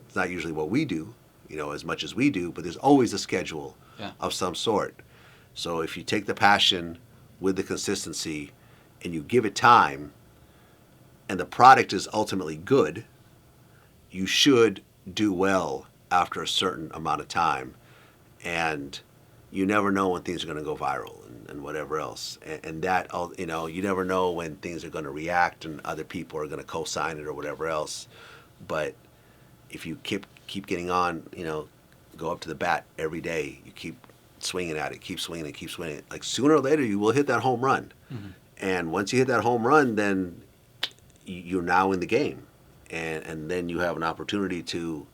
It's not usually what we do, as much as we do, but there's always a schedule of some sort. So if you take the passion with the consistency and you give it time and the product is ultimately good, you should do well after a certain amount of time. And you never know when things are going to go viral and whatever else. And that, you never know when things are going to react and other people are going to co-sign it or whatever else. But if you keep getting on, go up to the bat every day, you keep swinging at it, keep swinging it, like sooner or later you will hit that home run. And once you hit that home run, then you're now in the game. And then you have an opportunity to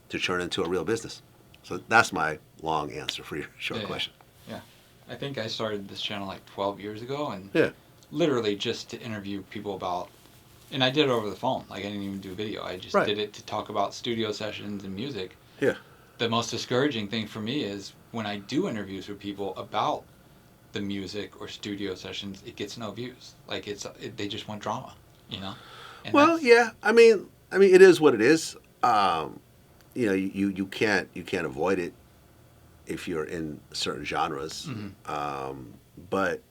turn into a real business. So that's my long answer for your short question. Yeah. I think I started this channel like 12 years ago, and literally just to interview people about, and I did it over the phone. Like, I didn't even do video. I just did it to talk about studio sessions and music. Yeah. The most discouraging thing for me is when I do interviews with people about the music or studio sessions, it gets no views. Like, they just want drama, And well, yeah. I mean, it is what it is. You can't avoid it if you're in certain genres. But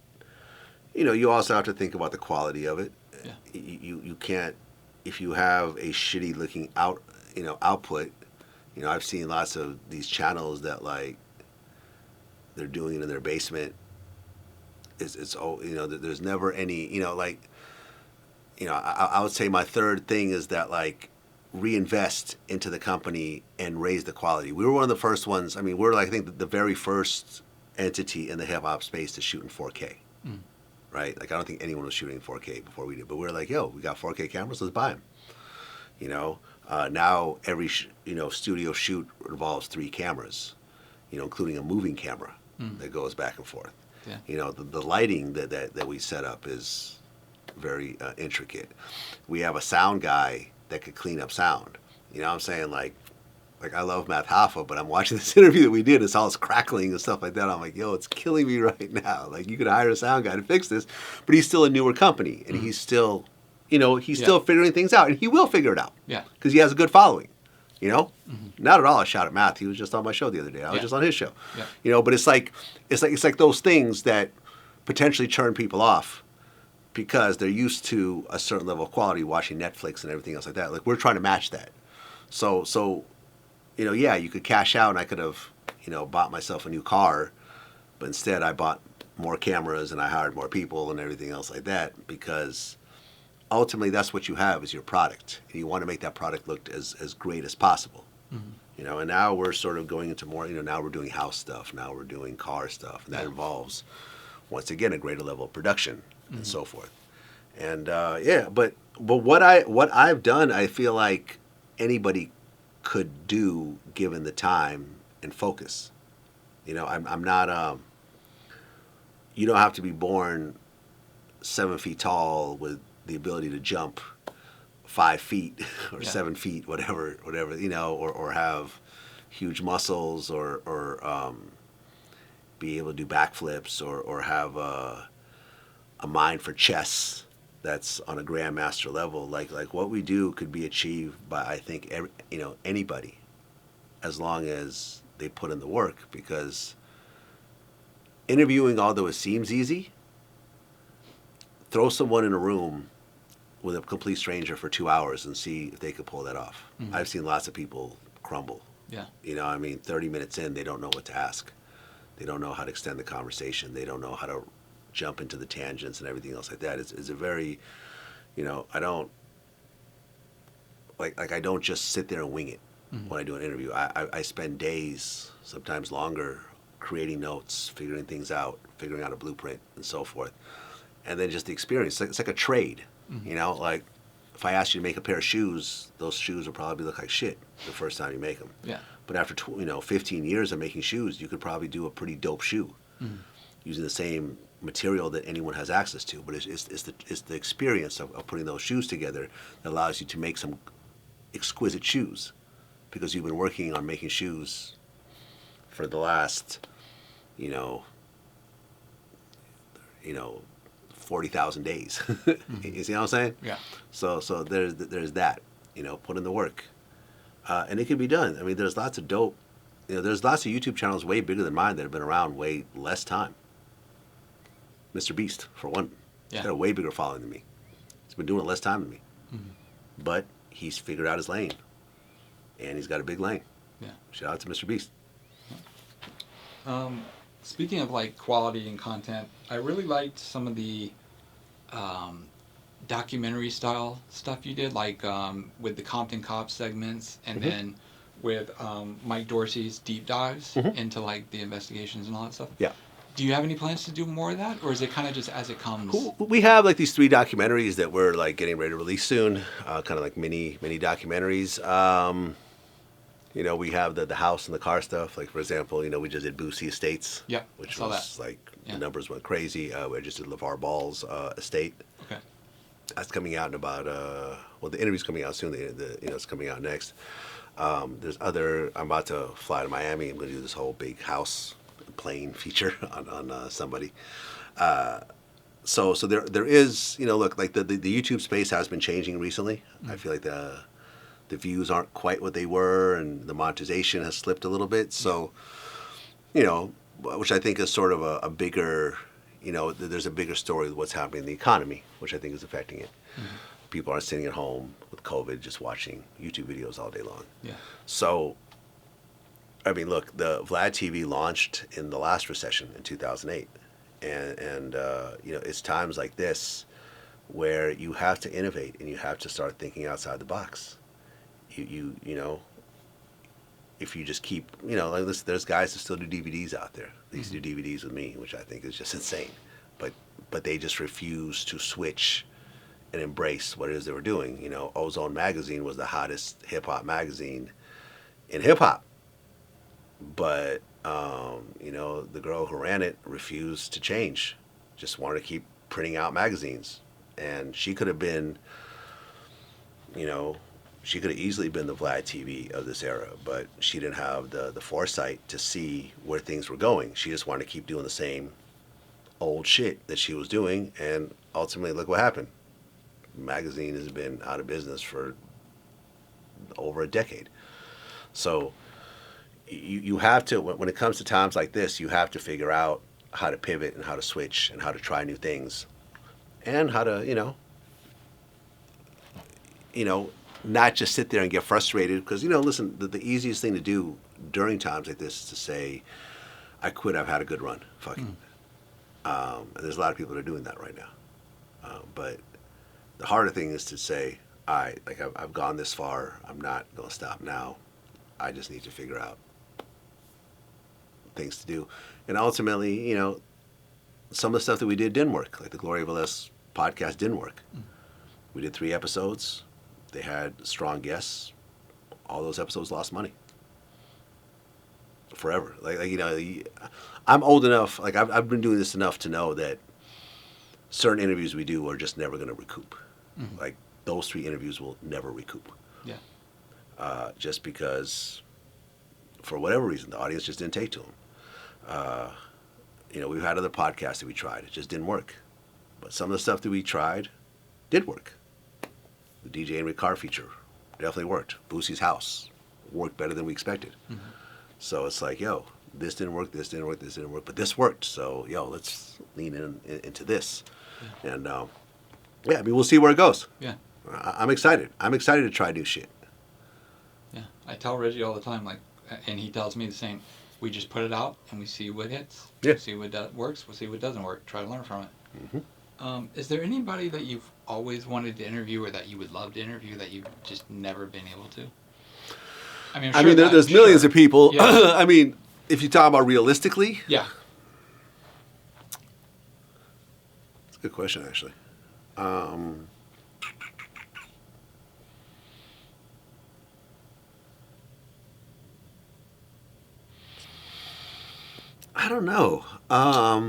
you also have to think about the quality of it. Yeah. You can't, if you have a shitty looking output. I've seen lots of these channels that, like, they're doing it in their basement it's you know, there's never any, you know, like, you know, I would say my third thing is that, like, reinvest into the company and raise the quality. We were one of the first ones. I mean, we're like, I think the very first entity in the hip hop space to shoot in 4K. Right? Like, I don't think anyone was shooting in 4K before we did, but we were like, yo, we got 4K cameras, let's buy them. You know, now every you know, studio shoot involves 3 cameras, you know, including a moving camera that goes back and forth. Yeah. You know, the lighting that we set up is very intricate. We have a sound guy that could clean up sound. You know what I'm saying? Like I love Vladtv, but I'm watching this interview that we did. It's all this crackling and stuff like that. I'm like, yo, it's killing me right now. Like, you could hire a sound guy to fix this, but he's still a newer company, and he's still, you know, he's still figuring things out, and he will figure it out. Yeah. Because he has a good following. You know, not at all a shot at Matt. He was just on my show the other day. I was just on his show. Yeah. You know, but it's like those things that potentially turn people off because they're used to a certain level of quality watching Netflix and everything else like that. Like, we're trying to match that. So you know, yeah, you could cash out, and I could have, you know, bought myself a new car, but instead I bought more cameras and I hired more people and everything else like that, because ultimately that's what you have is your product, and you want to make that product look as great as possible. You know, and now we're sort of going into more, you know, now we're doing house stuff, now we're doing car stuff, and that involves, once again, a greater level of production and so forth. And yeah, but what I've done, I feel like anybody could do given the time and focus. You know, I'm not you don't have to be born 7 feet tall with the ability to jump 5 feet or 7 feet, whatever, you know, or have huge muscles or be able to do backflips or have a mind for chess that's on a grandmaster level. Like what we do could be achieved by, I think, you know, anybody, as long as they put in the work. Because interviewing, although it seems easy, throw someone in a room with a complete stranger for 2 hours and see if they could pull that off. I've seen lots of people crumble. Yeah. You know, I mean, 30 minutes in, they don't know what to ask. They don't know how to extend the conversation. They don't know how to jump into the tangents and everything else like that. It's a very, you know, I don't I don't just sit there and wing it when I do an interview. I spend days, sometimes longer, creating notes, figuring things out, figuring out a blueprint and so forth. And then just the experience. It's like a trade, you know, like if I ask you to make a pair of shoes, those shoes will probably look like shit the first time you make them. Yeah. But after 15 years of making shoes, you could probably do a pretty dope shoe using the same material that anyone has access to. But it's the experience of putting those shoes together that allows you to make some exquisite shoes, because you've been working on making shoes for the last, you know, 40,000 days. You see what I'm saying? Yeah. So there's that, you know, put in the work. And it can be done. I mean, there's lots of dope, you know, there's lots of YouTube channels way bigger than mine that have been around way less time. Mr. Beast, for one. Yeah. He's got a way bigger following than me. He's been doing it less time than me. But he's figured out his lane. And he's got a big lane. Yeah. Shout out to Mr. Beast. Speaking of like quality and content, I really liked some of the documentary style stuff you did, like with the Compton Cops segments, and then with Mike Dorsey's deep dives into like the investigations and all that stuff. Yeah. Do you have any plans to do more of that, or is it kind of just as it comes? We have like these 3 documentaries that we're like getting ready to release soon, kind of like mini documentaries. You know, we have the house and the car stuff. Like, for example, you know, we just did Boosie Estates, which was like the numbers went crazy. We just did LeVar Ball's estate. Okay. That's coming out in about well, the interview's coming out soon. It's coming out next. There's other. I'm about to fly to Miami. I'm going to do this whole big house plane feature on somebody. So there is, you know, look, like the YouTube space has been changing recently. I feel like the views aren't quite what they were, and the monetization has slipped a little bit. So, you know, which I think is sort of a bigger, you know, there's a bigger story of what's happening in the economy, which I think is affecting it. People aren't sitting at home with COVID just watching YouTube videos all day long. Yeah. So, I mean, look, the Vlad TV launched in the last recession in 2008. And you know, it's times like this where you have to innovate and you have to start thinking outside the box. You know, if you just keep, you know, like listen, there's guys that still do DVDs out there. They used to do DVDs with me, which I think is just insane. But they just refuse to switch and embrace what it is they were doing. You know, Ozone Magazine was the hottest hip hop magazine in hip hop. But, you know, the girl who ran it refused to change, just wanted to keep printing out magazines. And she could have been, you know, she could have easily been the Vlad TV of this era, but she didn't have the foresight to see where things were going. She just wanted to keep doing the same old shit that she was doing, and ultimately, look what happened. The magazine has been out of business for over a decade. So you have to, when it comes to times like this, you have to figure out how to pivot and how to switch and how to try new things and how to, you know, not just sit there and get frustrated. Because, you know, listen, the easiest thing to do during times like this is to say, I quit, I've had a good run. Fuck it. And there's a lot of people that are doing that right now. But the harder thing is to say, all right, like I've gone this far, I'm not going to stop now. I just need to figure out things to do. And ultimately, you know, some of the stuff that we didn't work. Like the Glory of LS podcast didn't work. We did 3 episodes. They had strong guests. All those episodes lost money. Forever. Like you know, I'm old enough, like I've been doing this enough to know that certain interviews we do are just never going to recoup. Like those 3 interviews will never recoup. Yeah. Just because, for whatever reason, the audience just didn't take to them. You know, we've had other podcasts that we tried. It just didn't work. But some of the stuff that we tried did work. The DJ and Rick Carr feature definitely worked. Boosie's House worked better than we expected. So it's like, yo, this didn't work, this didn't work, this didn't work, but this worked. So, yo, let's lean into this. Yeah. And, yeah, I mean, we'll see where it goes. Yeah. I'm excited. I'm excited to try new shit. Yeah. I tell Reggie all the time, like, and he tells me the same. We just put it out and we see what hits. Yeah. We see what works. We'll see what doesn't work. Try to learn from it. Is there anybody that you've always wanted to interview or that you would love to interview that you've just never been able to? I mean, there's millions of people. Yeah. I mean, if you talk about realistically, Yeah. it's a good question, actually. I don't know. I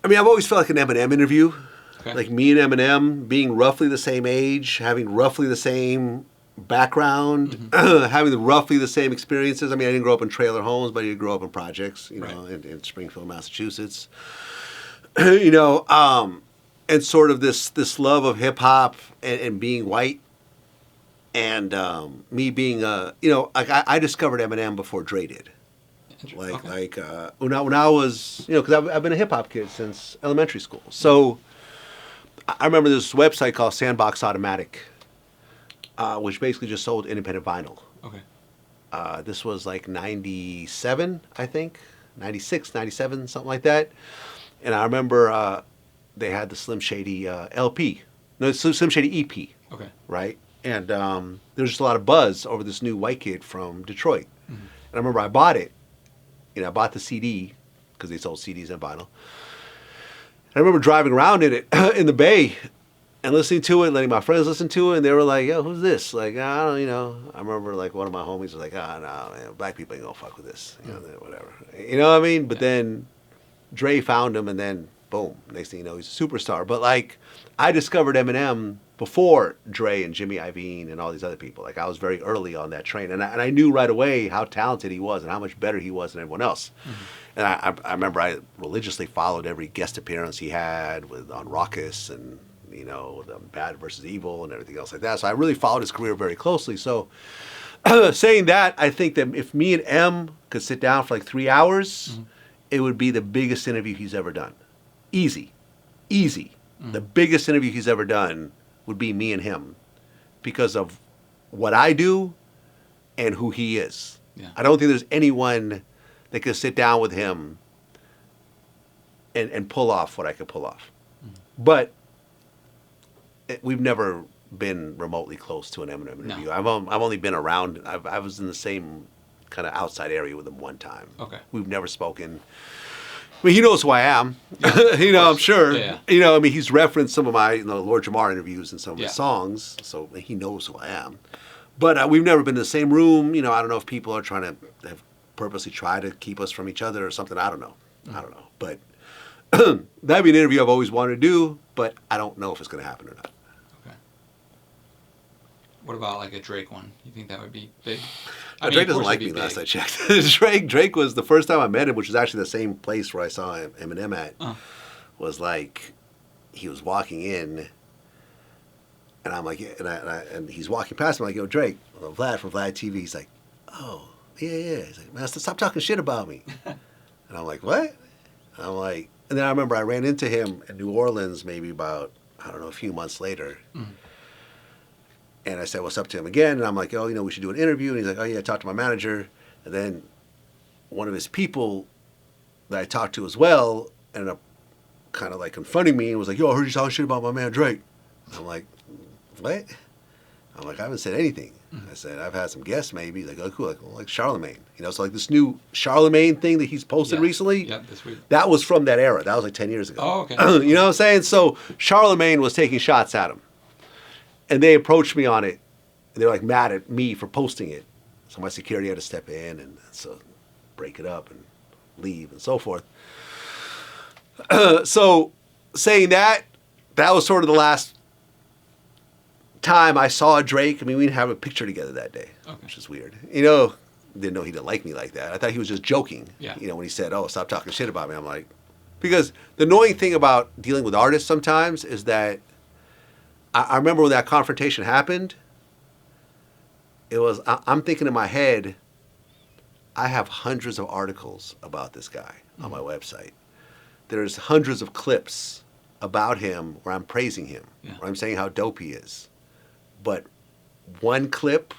mean, I've always felt like an Eminem interview. Okay. Like me and Eminem being roughly the same age, having roughly the same background, having roughly the same experiences. I mean, I didn't grow up in trailer homes, but I did grow up in projects, you know, in Springfield, Massachusetts. You know, and sort of this love of hip hop and being white. And me being, you know, like I discovered Eminem before Dre did. When I was, you know, because I've been a hip hop kid since elementary school. So I remember this website called Sandbox Automatic, which basically just sold independent vinyl. Okay. This was like 97, I think, 96, 97, something like that. And I remember they had the Slim Shady LP, no, Slim Shady EP. Okay. Right? And there was just a lot of buzz over this new white kid from Detroit. And I remember I bought it. You know, I bought the CD because they sold CDs and vinyl. And I remember driving around in it in the Bay and listening to it, letting my friends listen to it, and they were like, "Yo, who's this?" Like, I don't, you know. I remember like one of my homies was like, "Ah, no, man, black people ain't gonna fuck with this, you know, whatever." You know what I mean? But then Dre found him, and then boom, next thing you know, he's a superstar. But like, I discovered Eminem before Dre and Jimmy Iovine and all these other people. Like, I was very early on that train, and I knew right away how talented he was and how much better he was than everyone else. And I remember I religiously followed every guest appearance he had on Raucous and, you know, the Bad versus Evil and everything else like that. So I really followed his career very closely. So saying that, I think that if me and M could sit down for like 3 hours, it would be the biggest interview he's ever done. Easy. The biggest interview he's ever done would be me and him because of what I do and who he is. Yeah. I don't think there's anyone that could sit down with him and pull off what I could pull off. But we've never been remotely close to an Eminem interview. No. I've only been around. I was in the same kind of outside area with him one time. Okay. We've never spoken. I mean, he knows who I am. You know, I'm sure. Yeah. You know, I mean, he's referenced some of my Lord Jamar interviews and some of Yeah. his songs, so he knows who I am. But we've never been in the same room. You know, I don't know if people are trying to have purposely try to keep us from each other or something. I don't know. I don't know. But that'd be an interview I've always wanted to do, but I don't know if it's going to happen or not. Okay. What about like a Drake one? You think that would be big? Drake doesn't like me last I checked. Drake was the first time I met him, which was actually the same place where I saw Eminem at. Was like he was walking in, and I'm like, and he's walking past me like, yo, Drake, Vlad from Vlad TV. He's like, oh yeah. He's like, man, stop talking shit about me. And I'm like, what? And I'm like, and then I remember I ran into him in New Orleans maybe about, I don't know, a few months later. And I said, what's up to him again? And I'm like, oh, we should do an interview. And he's like, oh, yeah, talk to my manager. And then one of his people that I talked to as well ended up kind of like confronting me and was like, yo, I heard you talking shit about my man Drake. And I'm like, what? I'm like, I haven't said anything. I said, I've had some guests maybe. Like, oh, cool. Like Charlemagne. So like this new Charlemagne thing that he's posted recently. Yeah, this week. That was from that era. That was like 10 years ago. Oh, okay. You know what I'm saying? So Charlemagne was taking shots at him. And they approached me on it. And they're like mad at me for posting it. So my security had to step in and so break it up and leave and so forth. So saying that was sort of the last time I saw Drake. I mean, we didn't have a picture together that day, which is weird. Didn't know he didn't like me like that. I thought he was just joking. Yeah. When he said, oh, stop talking shit about me. I'm like, because the annoying thing about dealing with artists sometimes is that I remember when that confrontation happened, I'm thinking in my head, I have hundreds of articles about this guy on my website. There's hundreds of clips about him where I'm praising him, where I'm saying how dope he is. But one clip,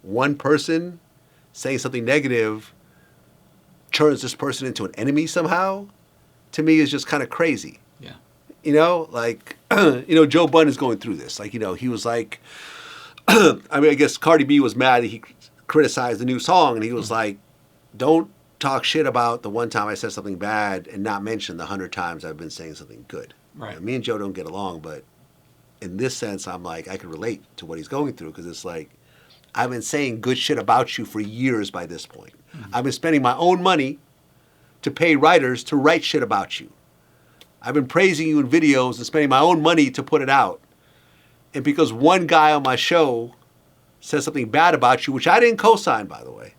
one person saying something negative turns this person into an enemy somehow, to me is just kind of crazy. Yeah. Joe Budden is going through this. Like, he was like, I guess Cardi B was mad that he criticized the new song, and he was like, don't talk shit about the one time I said something bad and not mention the 100 times I've been saying something good. Right. Me and Joe don't get along, but in this sense, I'm like, I can relate to what he's going through, because it's like, I've been saying good shit about you for years by this point. I've been spending my own money to pay writers to write shit about you. I've been praising you in videos and spending my own money to put it out. And because one guy on my show says something bad about you, which I didn't co-sign, by the way.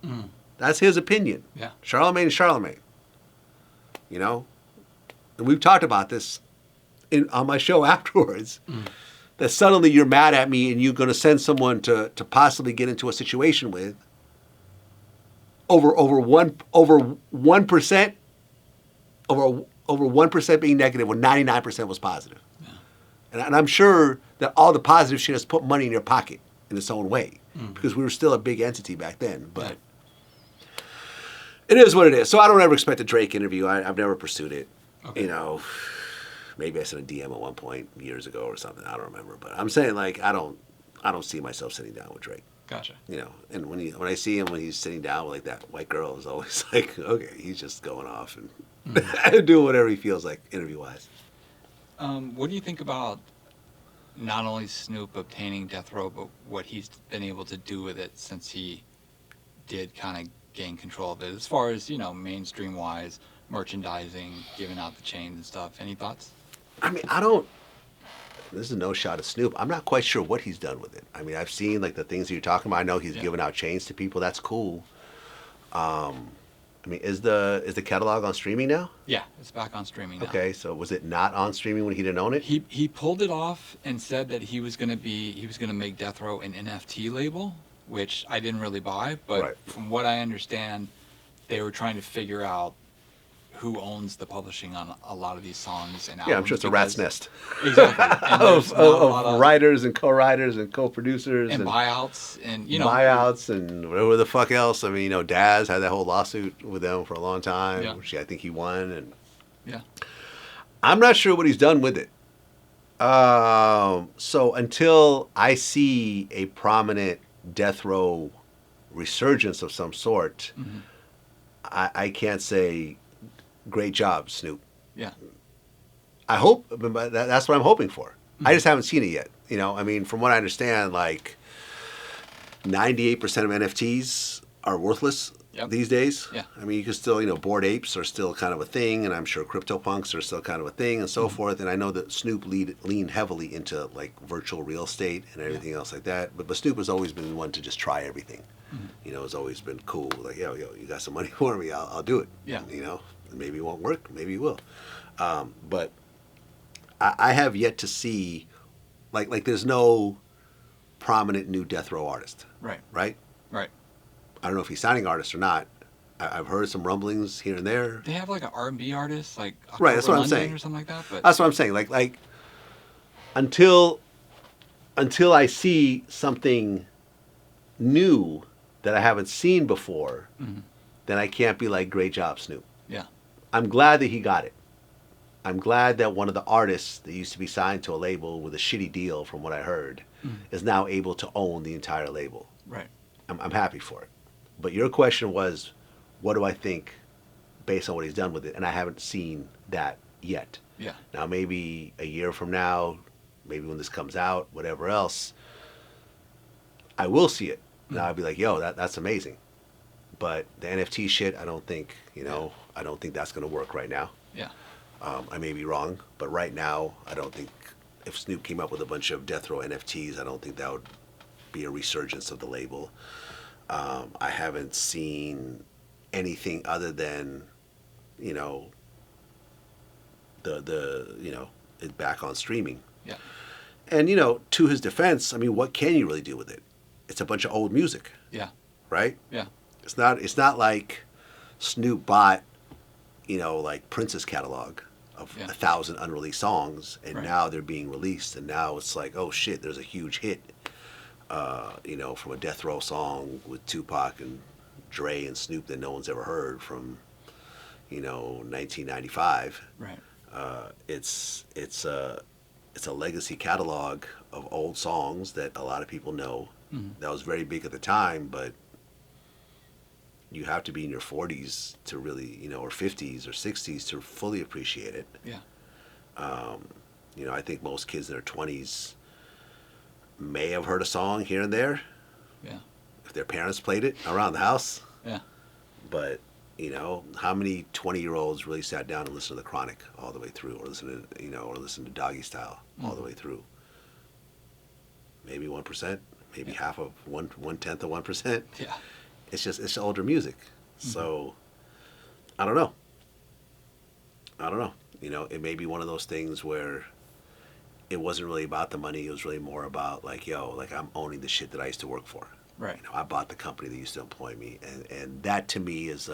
That's his opinion. Yeah. Charlemagne is Charlemagne. And we've talked about this on my show afterwards. That suddenly you're mad at me and you're going to send someone to possibly get into a situation with over 1% over 1% being negative when 99% was positive. Yeah. And I'm sure that all the positive shit has put money in your pocket in its own way, because we were still a big entity back then. But it is what it is. So I don't ever expect a Drake interview. I've never pursued it. Okay. Maybe I sent a DM at one point years ago or something. I don't remember. But I'm saying, like, I don't see myself sitting down with Drake. Gotcha. And when I see him when he's sitting down with like that white girl, is always like, okay, he's just going off and doing whatever he feels like interview wise. What do you think about not only Snoop obtaining death row, but what he's been able to do with it since he did kind of gain control of it, as far as mainstream wise, merchandising, giving out the chains and stuff? Any thoughts? I mean, this is no shot at Snoop. I'm not quite sure what he's done with it. I mean, I've seen like the things that you're talking about. I know he's given out chains to people. That's cool. I mean, is the catalog on streaming now? Yeah, it's back on streaming now. Okay, so was it not on streaming when he didn't own it? He pulled it off and said that he was gonna make Death Row an NFT label, which I didn't really buy. But from what I understand, they were trying to figure out who owns the publishing on a lot of these songs and albums. Yeah, I'm sure it's a rat's nest Exactly. And there's not a lot of writers and co-writers and co-producers and buyouts and buyouts and whatever the fuck else. I mean, Daz had that whole lawsuit with them for a long time, Yeah. which I think he won. And yeah. I'm not sure what he's done with it. So until I see a prominent death row resurgence of some sort, Mm-hmm. I can't say great job, Snoop. Yeah. I hope that's what I'm hoping for. Mm-hmm. I just haven't seen it yet. I mean, from what I understand, like 98% of NFTs are worthless these days. Yeah. I mean, you can still, Bored Apes are still kind of a thing, and I'm sure CryptoPunks are still kind of a thing, and so forth. And I know that Snoop leaned heavily into like virtual real estate and everything else like that. But Snoop has always been one to just try everything. It's always been cool. Like, yo, you got some money for me? I'll do it. Yeah. Maybe it won't work. Maybe it will. But I have yet to see, like there's no prominent new death row artist. Right. Right? Right. I don't know if he's signing artists or not. I've heard some rumblings here and there. They have like an R&B artist, like right. That's what London I'm saying, or something like that. But that's what I'm saying. Like until I see something new that I haven't seen before, then I can't be like, great job, Snoop. yeah. I'm glad that he got it. I'm glad that one of the artists that used to be signed to a label with a shitty deal, from what I heard, is now able to own the entire label. Right. I'm happy for it. But your question was, what do I think based on what he's done with it? And I haven't seen that yet. Yeah. Now, maybe a year from now, maybe when this comes out, whatever else, I will see it. Now I'll be like, yo, that's amazing. But the NFT shit, I don't think, I don't think that's going to work right now. Yeah. I may be wrong, but right now, I don't think if Snoop came up with a bunch of death row NFTs, I don't think that would be a resurgence of the label. I haven't seen anything other than, it back on streaming. Yeah. And, to his defense, I mean, what can you really do with it? It's a bunch of old music, Yeah. right? Yeah. It's not like Snoop bought, like Prince's catalog of 1,000 unreleased songs, and Right. now they're being released, and now it's like, oh shit, there's a huge hit, from a death row song with Tupac and Dre and Snoop that no one's ever heard from, 1995. Right. It's a legacy catalog of old songs that a lot of people know. That was very big at the time, but you have to be in your 40s to really, or 50s or 60s to fully appreciate it. Yeah. I think most kids in their 20s may have heard a song here and there. Yeah. If their parents played it around the house. Yeah. But, how many 20-year-olds really sat down and listened to The Chronic all the way through, or listen to Doggy Style all the way through? Maybe 1%, maybe half of 1/10 of 1%. Yeah. It's older music. So, I don't know. It may be one of those things where it wasn't really about the money. It was really more about like, I'm owning the shit that I used to work for. Right. I bought the company that used to employ me. And that to me is,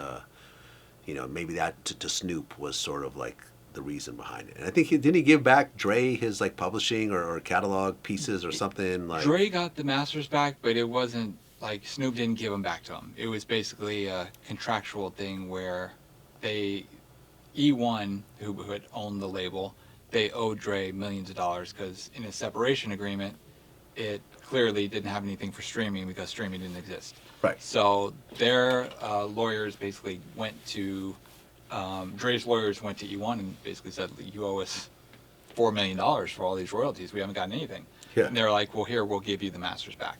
maybe that to Snoop was sort of like the reason behind it. And I think didn't he give back Dre his like publishing or catalog pieces or something? Like Dre got the masters back, but it wasn't like Snoop didn't give them back to him. It was basically a contractual thing where E1, who had owned the label, they owed Dre millions of dollars because in a separation agreement, it clearly didn't have anything for streaming because streaming didn't exist. Right. So their lawyers basically went to, Dre's lawyers went to E1 and basically said, you owe us $4 million for all these royalties. We haven't gotten anything. Yeah. And they're like, well, here, we'll give you the masters back.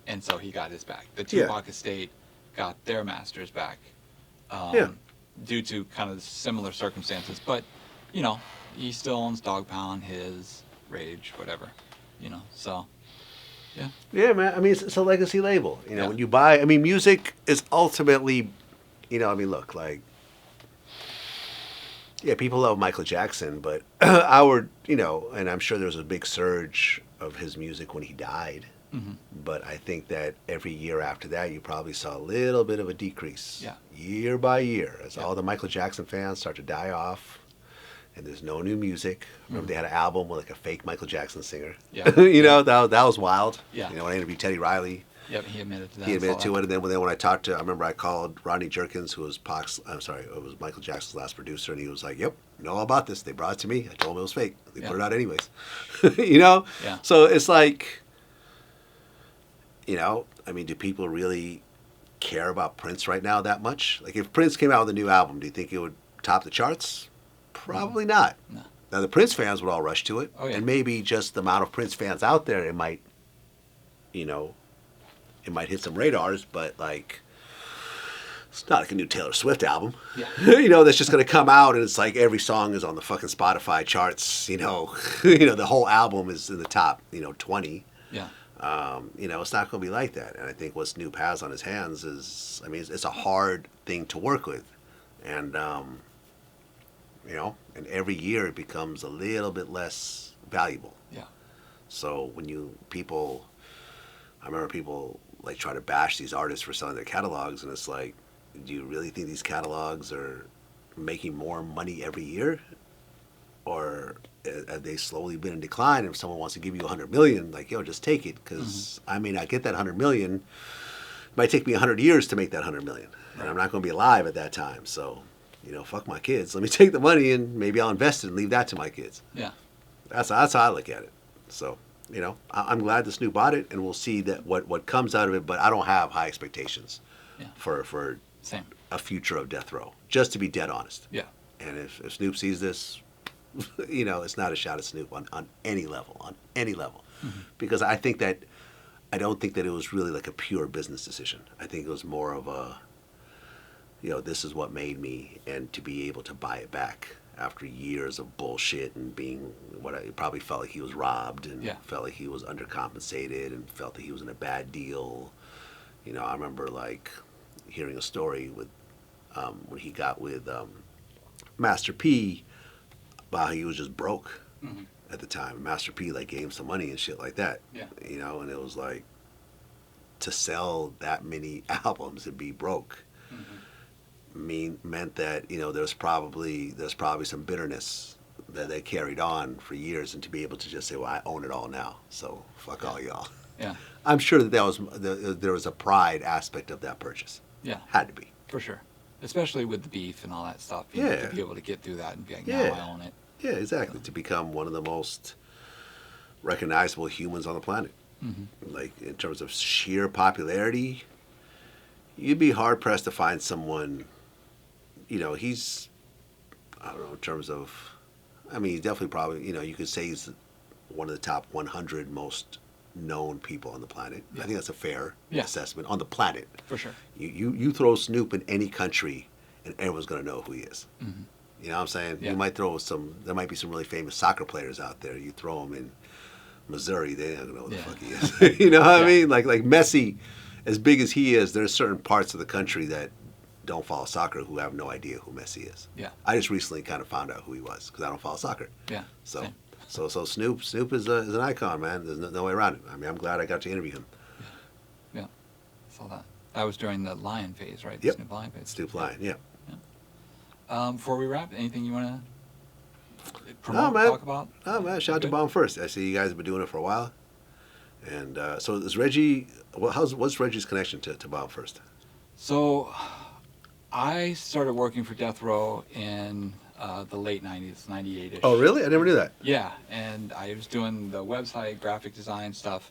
And so he got his back. The Yeah. Tupac estate got their masters back due to kind of similar circumstances. But, he still owns Dog Pound, his Rage, whatever, so, yeah. Yeah, man. I mean, it's a legacy label. Yeah. When you buy, music is ultimately, look, like, yeah, people love Michael Jackson, but and I'm sure there was a big surge of his music when he died. But I think that every year after that, you probably saw a little bit of a decrease. Yeah. Year by year, as Yeah. all the Michael Jackson fans start to die off, and there's no new music. Remember they had an album with like a fake Michael Jackson singer. Yeah. You know, that was wild. Yeah. You know, when I interviewed Teddy Riley, Yep, he admitted to that. he admitted I saw to that. it. And then when I talked to, I remember I called Rodney Jerkins, who was it was Michael Jackson's last producer, and he was like, "Yep, know all about this. They brought it to me. I told them it was fake. They Yeah. put it out anyways." You know. Yeah. So it's like, you know, I mean, do people really care about Prince right now that much? Like, if Prince came out with a new album, do you think it would top the charts? Probably not. No. Now, the Prince fans would all rush to it. Oh, yeah. And maybe just the amount of Prince fans out there, it might, you know, it might hit some radars, but, like, it's not like a new Taylor Swift album. Yeah. You know, that's just going to come out and it's like every song is on the fucking Spotify charts, you know. You know, the whole album is in the top, 20. Yeah. You know, it's not going to be like that. And I think what Snoop has on his hands is, I mean, it's a hard thing to work with. And, you know, and every year it becomes a little bit less valuable. Yeah. So when I remember people like try to bash these artists for selling their catalogs, and it's like, do you really think these catalogs are making more money every year? Or have they slowly been in decline? If someone wants to give you $100 million, like, yo, just take it, because I may not get that $100 million. It might take me 100 years to make that $100 million, and I'm not going to be alive at that time. So, you know, fuck my kids. Let me take the money and maybe I'll invest it and leave that to my kids. Yeah. That's how I look at it. So, you know, I'm glad that Snoop bought it, and we'll see that what comes out of it. But I don't have high expectations Yeah. for Same. a future of death row. Just to be dead honest. Yeah. And if Snoop sees this, you know, it's not a shot at Snoop on any level, because I don't think that it was really like a pure business decision. I think it was more of a, you know, this is what made me, and to be able to buy it back after years of bullshit and being what I probably felt like he was robbed, and Yeah. felt like he was undercompensated, and felt that he was in a bad deal. You know, I remember like hearing a story with when he got with Master P, about how he was just broke at the time. Master P like gave him some money and shit like that. Yeah. You know, and it was like, to sell that many albums and be broke meant that, you know, there's probably some bitterness that they carried on for years, and to be able to just say, well, I own it all now, so fuck all y'all. Yeah. I'm sure that there was a pride aspect of that purchase. Yeah. Had to be. For sure. Especially with the beef and all that stuff. You know, Yeah. to be able to get through that and be like, Yeah. now I own it. Yeah, exactly. To become one of the most recognizable humans on the planet. Like, in terms of sheer popularity, you'd be hard pressed to find someone, you know, he's, I don't know, in terms of, I mean, he's definitely probably, you know, you could say he's one of the top 100 most known people on the planet. Yeah. I think that's a fair Yeah. assessment on the planet. For sure. You throw Snoop in any country and everyone's going to know who he is. You know what I'm saying? Yeah. You might there might be some really famous soccer players out there. You throw them in Missouri, they don't know who the Yeah. fuck he is. You know what I Yeah. mean? Like Messi, as big as he is, there's certain parts of the country that don't follow soccer who have no idea who Messi is. Yeah. I just recently kind of found out who he was because I don't follow soccer. Yeah. So, Same. so Snoop is an icon, man. There's no way around it. I mean, I'm glad I got to interview him. Yeah. Saw that. That was during the Lion phase, right? The Yep. Snoop Lion phase. Snoop Lion, yeah. Before we wrap, anything you want to promote, man. talk about? Oh man, shout out to Good. Bomb First. I see you guys have been doing it for a while. And so is Reggie? What's Reggie's connection to Bomb First? So, I started working for Death Row in the late 90s, 98-ish. Oh really? I never knew that. Yeah, and I was doing the website, graphic design stuff,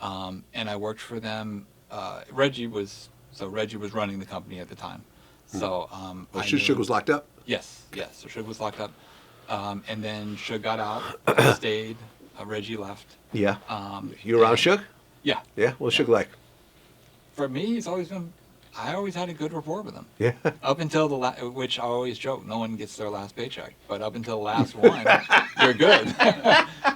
and I worked for them. Reggie was running the company at the time. So Oh, I Suge knew- was locked up. Yes. So Suge was locked up, and then Suge got out. I stayed. Reggie left. Yeah. You and- around Suge? Yeah. Yeah. What's Suge like? For me, he's always been. I always had a good rapport with him. Yeah. Up until which I always joke, no one gets their last paycheck. But up until the last one, you're good.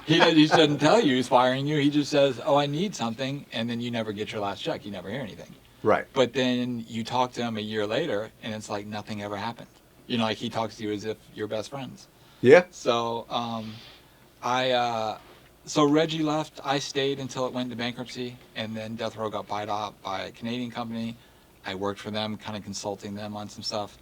he doesn't tell you he's firing you. He just says, "Oh, I need something," and then you never get your last check. You never hear anything. Right. But then you talk to him a year later, and it's like nothing ever happened. You know, like he talks to you as if you're best friends. Yeah. So I So Reggie left. I stayed until it went into bankruptcy, and then Death Row got bought out by a Canadian company. I worked for them, kind of consulting them on some stuff,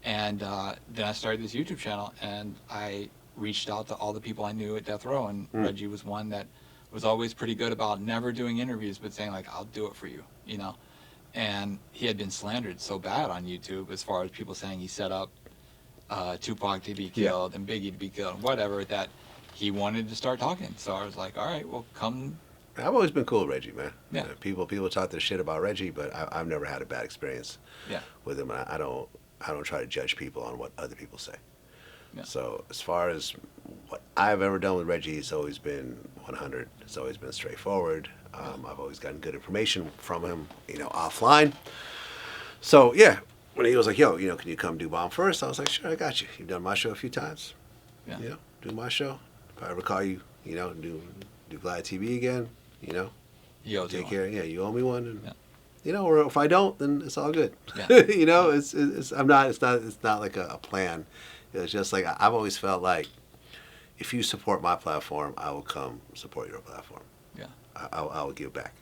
and then I started this YouTube channel, and I reached out to all the people I knew at Death Row, and Reggie was one that was always pretty good about never doing interviews, but saying like, "I'll do it for you," you know. And he had been slandered so bad on YouTube as far as people saying he set up Tupac to be killed and Biggie to be killed, and whatever, that he wanted to start talking. So I was like, all right, well, come. I've always been cool with Reggie, man. Yeah. People talk their shit about Reggie, but I've never had a bad experience with him. I don't try to judge people on what other people say. Yeah. So as far as what I've ever done with Reggie, he's always been 100. It's always been straightforward. I've always gotten good information from him, offline. So yeah, when he was like, "Yo, can you come do Bomb First?" I was like, "Sure, I got you. You've done my show a few times. Yeah. Do my show. If I ever call you, do Vlad TV again, take care. Yeah, you owe me one, and or if I don't, then it's all good. Yeah. It's not like a plan. It's just like I've always felt like if you support my platform, I will come support your platform. Yeah, I will give back.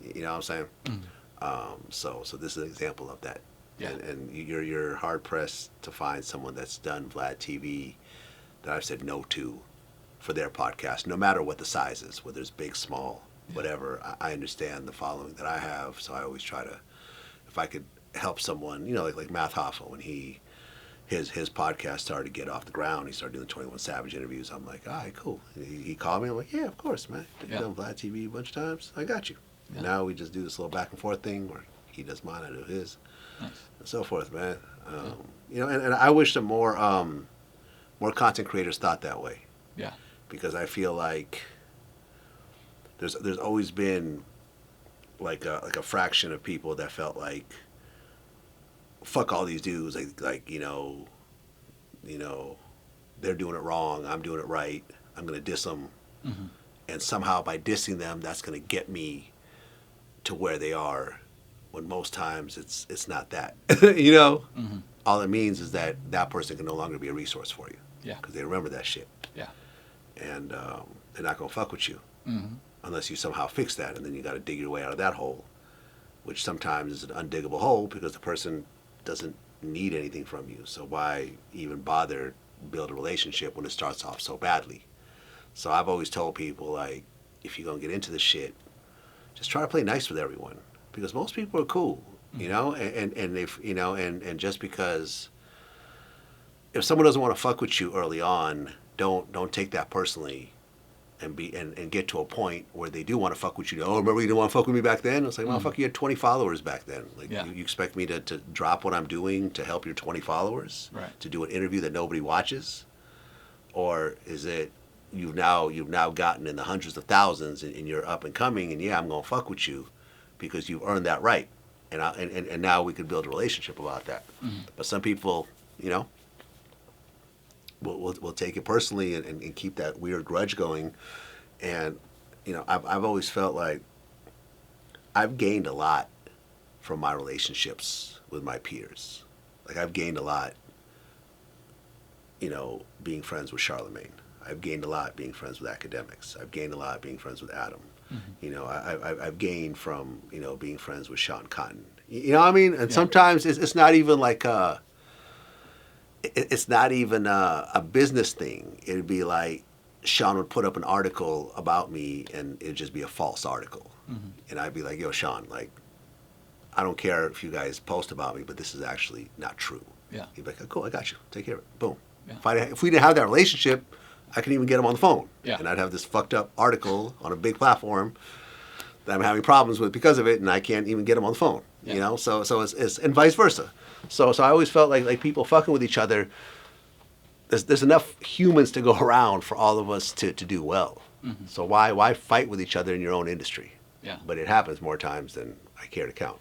You know what I'm saying? Mm-hmm. So this is an example of that. Yeah. And you're hard pressed to find someone that's done Vlad TV that I've said no to for their podcast, no matter what the size is, whether it's big, small, whatever. I understand the following that I have, so I always try to, if I could help someone, like Matt Hoffa, when his podcast started to get off the ground, he started doing 21 Savage interviews. I'm like, all right, cool. He called me. I'm like, yeah, of course, man. You've done Vlad TV a bunch of times. I got you. Yeah. And now we just do this little back and forth thing where he does mine, I do his, and so forth, man. And I wish that more content creators thought that way. Yeah. Because I feel like there's always been like a fraction of people that felt like, fuck all these dudes, like they're doing it wrong, I'm doing it right, I'm gonna diss them, and somehow by dissing them, that's gonna get me to where they are. When most times it's not that, All it means is that person can no longer be a resource for you. Yeah. Because they remember that shit. Yeah. And they're not gonna fuck with you unless you somehow fix that, and then you got to dig your way out of that hole, which sometimes is an undiggable hole because the person doesn't need anything from you. So why even bother build a relationship when it starts off so badly? So I've always told people, like, if you're gonna get into this shit, just try to play nice with everyone, because most people are cool, and if and just because if someone doesn't want to fuck with you early on, don't take that personally, and get to a point where they do want to fuck with you. Oh, remember you didn't want to fuck with me back then? It's like, motherfucker, you had 20 followers back then. Like, you expect me to drop what I'm doing to help your 20 followers? Right. To do an interview that nobody watches? Or is it you've now gotten in the hundreds of thousands and you're up and coming, and I'm gonna fuck with you because you've earned that right, and now we could build a relationship about that. But some people, we'll take it personally and keep that weird grudge going. And, I've always felt like I've gained a lot from my relationships with my peers. Like, I've gained a lot, being friends with Charlemagne. I've gained a lot being friends with academics. I've gained a lot being friends with Adam. I've gained from, being friends with Sean Cotton. You know what I mean? And sometimes it's not even like it's not even a business thing. It'd be like Sean would put up an article about me, and it'd just be a false article. And I'd be like, yo, Sean, like, I don't care if you guys post about me, but this is actually not true. Yeah. He'd be like, oh, cool, I got you. Take care of it. Boom. Yeah. If we didn't have that relationship, I couldn't even get him on the phone. Yeah. And I'd have this fucked up article on a big platform that I'm having problems with because of it, and I can't even get him on the phone. Yeah. So it's and vice versa. So I always felt like people fucking with each other. There's enough humans to go around for all of us to do well. So why fight with each other in your own industry? Yeah. But it happens more times than I care to count.